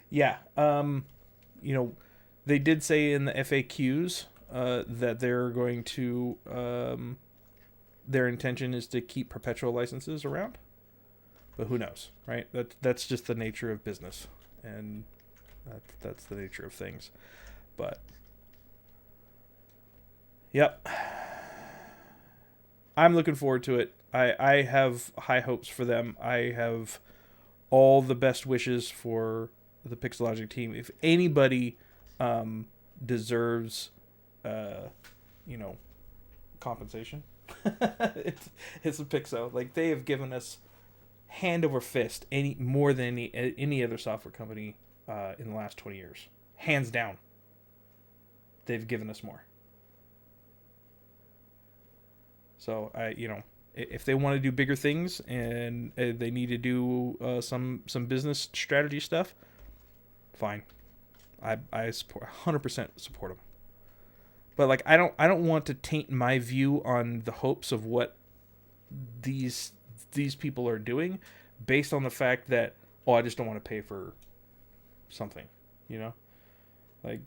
Yeah. You know, they did say in the FAQs that they're going to their intention is to keep perpetual licenses around, but who knows, right? That's just the nature of business, and that's the nature of things. But yep, I'm looking forward to it. I have high hopes for them. I have all the best wishes for the Pixologic team. If anybody deserves, compensation, it's a Pixo. Like, they have given us hand over fist more than any other software company in the last 20 years. Hands down, they've given us more. So if they want to do bigger things and they need to do some business strategy stuff, fine. I support 100% support them. But like, I don't want to taint my view on the hopes of what these people are doing based on the fact that, I just don't want to pay for something, like,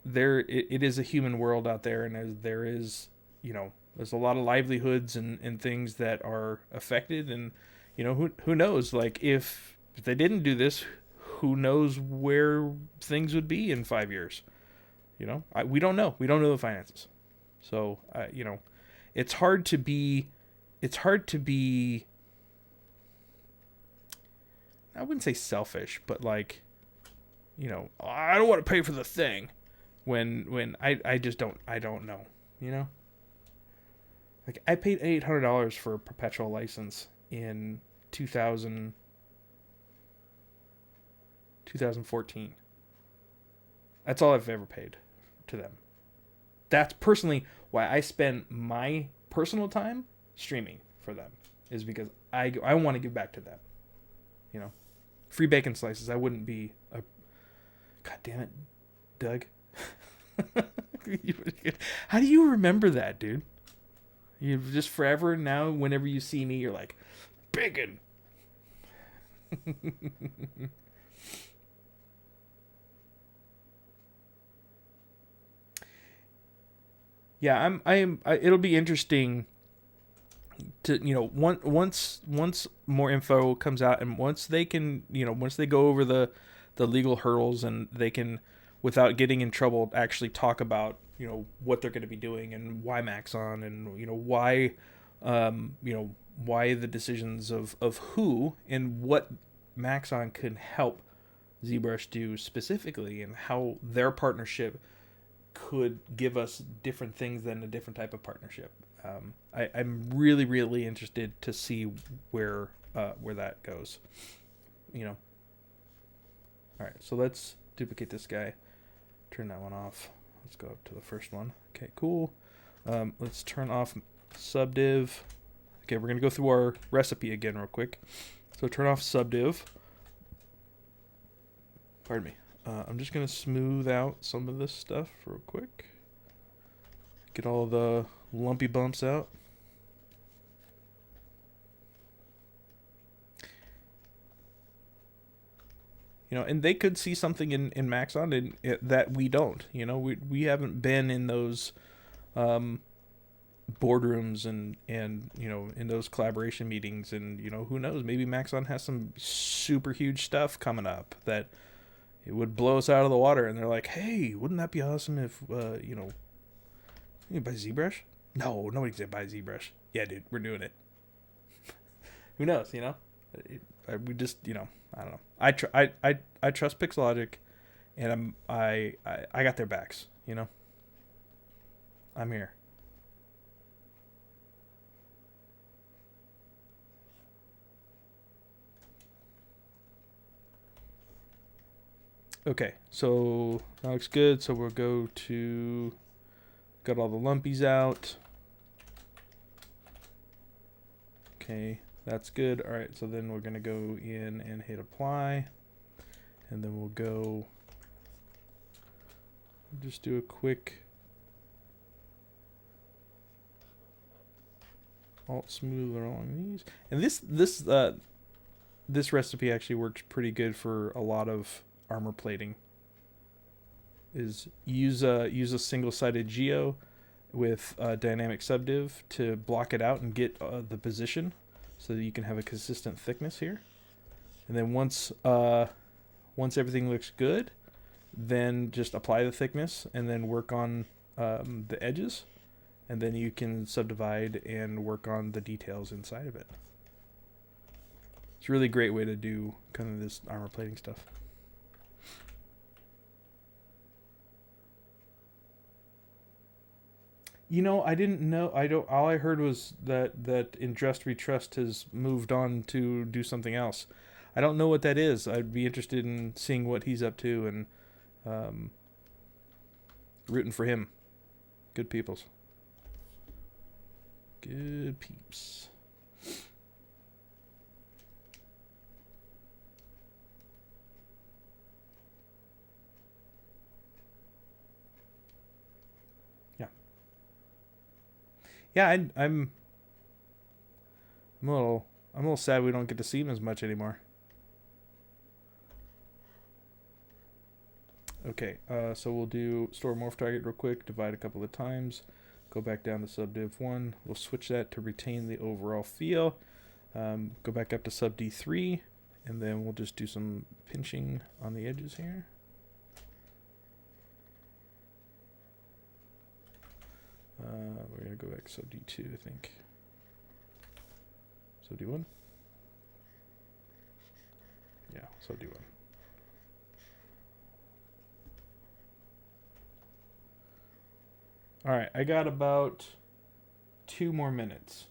it is a human world out there, and there is, there's a lot of livelihoods and things that are affected, and who knows, like, if they didn't do this, who knows where things would be in 5 years. We don't know the finances, so it's hard to be I wouldn't say selfish, but like, I don't want to pay for the thing when I just don't know, like, I paid $800 for a perpetual license in 2014. That's all I've ever paid to them. That's personally why I spend my personal time streaming for them, is because I want to give back to them. Free bacon slices. I wouldn't be a... God damn it, Doug. How do you remember that, dude? You just forever now, whenever you see me, you're like, bacon. Yeah, it'll be interesting to, once more info comes out, and once they can, once they go over the legal hurdles, and they can, without getting in trouble, actually talk about, what they're going to be doing, and why Maxon, and, why the decisions of who and what Maxon can help ZBrush do specifically, and how their partnership could give us different things than a different type of partnership. I'm really, really interested to see where that goes. All right, so let's duplicate this guy. Turn that one off. Let's go up to the first one. Okay, cool. Let's turn off subdiv. Okay, we're gonna go through our recipe again real quick. So turn off subdiv. Pardon me. I'm just going to smooth out some of this stuff real quick. Get all the lumpy bumps out. And they could see something in Maxon that we don't. We haven't been in those boardrooms and in those collaboration meetings, and who knows, maybe Maxon has some super huge stuff coming up that it would blow us out of the water, and they're like, hey, wouldn't that be awesome if you buy ZBrush? No, nobody's gonna buy ZBrush. Yeah, dude, we're doing it. Who knows? We just I don't know. I trust Pixologic, and I got their backs. I'm here. Okay, so that looks good. So we'll go to, got all the lumpies out. Okay, that's good. All right, so then we're gonna go in and hit apply, and then we'll go just do a quick alt smooth along these. And this recipe actually works pretty good for a lot of armor plating. Is use a single-sided geo with dynamic subdiv to block it out and get the position so that you can have a consistent thickness here. And then once everything looks good, then just apply the thickness and then work on the edges, and then you can subdivide and work on the details inside of it. It's a really great way to do kind of this armor plating stuff. You know, I didn't know. All I heard was that In Trust We Trust has moved on to do something else. I don't know what that is. I'd be interested in seeing what he's up to and rooting for him. Good peoples. Good peeps. Yeah, I'm a little sad we don't get to see him as much anymore. Okay, so we'll do store morph target real quick, divide a couple of times, go back down to subdiv 1. We'll switch that to retain the overall feel. Go back up to subd 3, and then we'll just do some pinching on the edges here. We're going to go back to subd 2, I think. Subd 1? Yeah, subd 1. Alright, I got about 2 more minutes.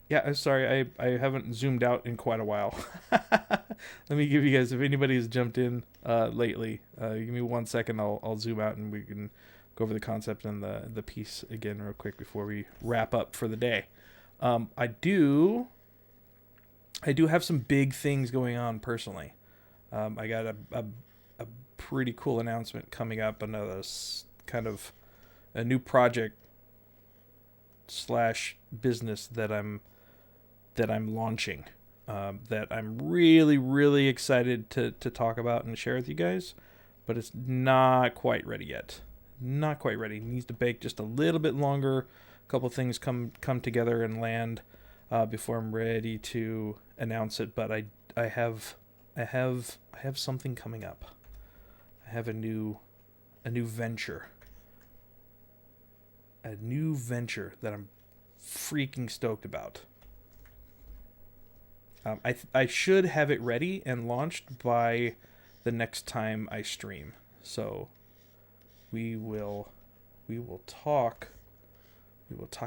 Yeah, sorry, I haven't zoomed out in quite a while. Let me give you guys, if anybody's jumped in lately, give me 1 second, I'll zoom out and we can go over the concept and the piece again real quick before we wrap up for the day. I do have some big things going on personally. I got a pretty cool announcement coming up, another kind of a new project / business that I'm launching, that I'm really excited to talk about and share with you guys, but it's not quite ready yet. Not quite ready. It needs to bake just a little bit longer. A couple things come together and land before I'm ready to announce it. But I have something coming up. I have a new venture. A new venture that I'm freaking stoked about. I should have it ready and launched by the next time I stream. So we will talk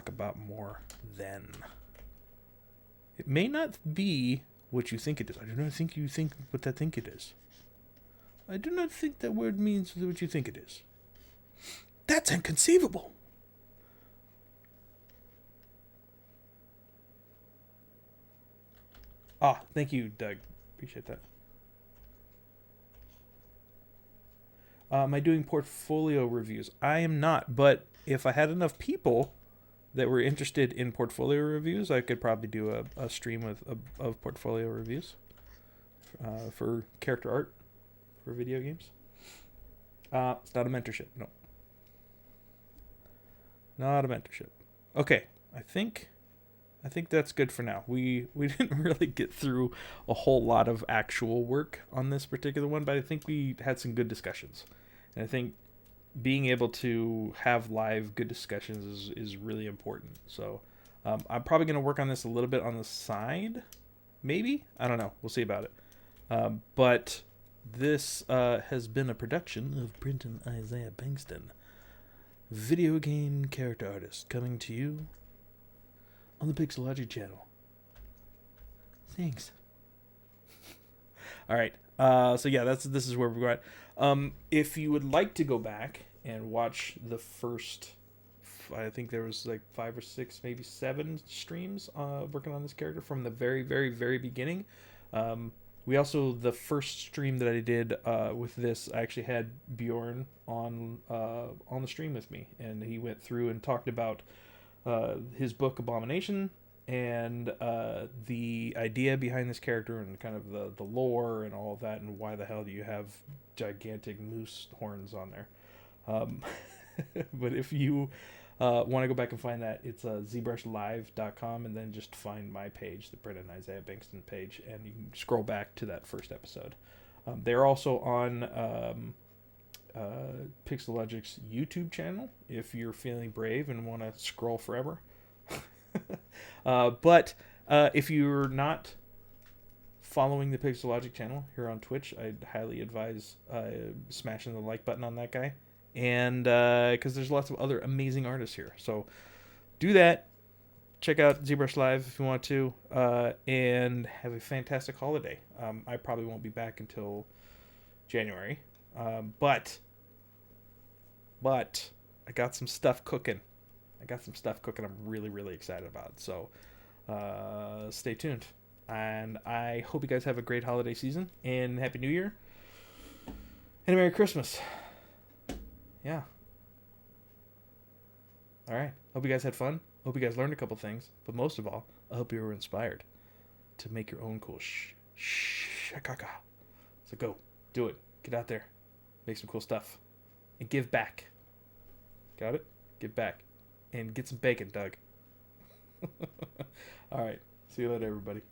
about more then. It may not be what you think it is. I do not think you think what I think it is. I do not think that word means what you think it is. That's inconceivable. Ah, thank you, Doug. Appreciate that. Am I doing portfolio reviews? I am not, but if I had enough people that were interested in portfolio reviews, I could probably do a stream of portfolio reviews for character art for video games. It's not a mentorship, no. Not a mentorship. Okay, I think that's good for now. We didn't really get through a whole lot of actual work on this particular one, but I think we had some good discussions. And I think being able to have live good discussions is really important. So I'm probably going to work on this a little bit on the side. Maybe? I don't know. We'll see about it. But this has been a production of Brendon Isaiah Bengtson, video game character artist, coming to you on the Pixologic channel. Thanks. All right. So yeah, this is where we're at. If you would like to go back and watch the first I think there was like 5 or 6, maybe 7 streams working on this character from the very, very, very beginning. We also, the first stream that I did with this, I actually had Bjorn on the stream with me, and he went through and talked about his book Abomination, and the idea behind this character, and kind of the lore and all of that, and why the hell do you have gigantic moose horns on there. But if you want to go back and find that, it's ZBrushLive.com, and then just find my page, the Brendon Isaiah Bengtson page, and you can scroll back to that first episode. They're also on Pixologic's YouTube channel if you're feeling brave and want to scroll forever. But if you're not following the Pixologic channel here on Twitch, I'd highly advise smashing the like button on that guy. And because there's lots of other amazing artists here. So do that. Check out ZBrush Live if you want to. And have a fantastic holiday. I probably won't be back until January. But I got some stuff cooking. I'm really, really excited about. So stay tuned. And I hope you guys have a great holiday season. And Happy New Year. And a Merry Christmas. Yeah. All right. Hope you guys had fun. Hope you guys learned a couple things. But most of all, I hope you were inspired to make your own cool shakaka. So go. Do it. Get out there. Make some cool stuff. And give back. Got it? Give back. And get some bacon, Doug. All right. See you later, everybody.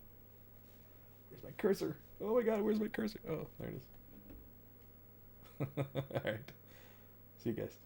Where's my cursor? Oh my god, where's my cursor? Oh, there it is. All right. See you guys.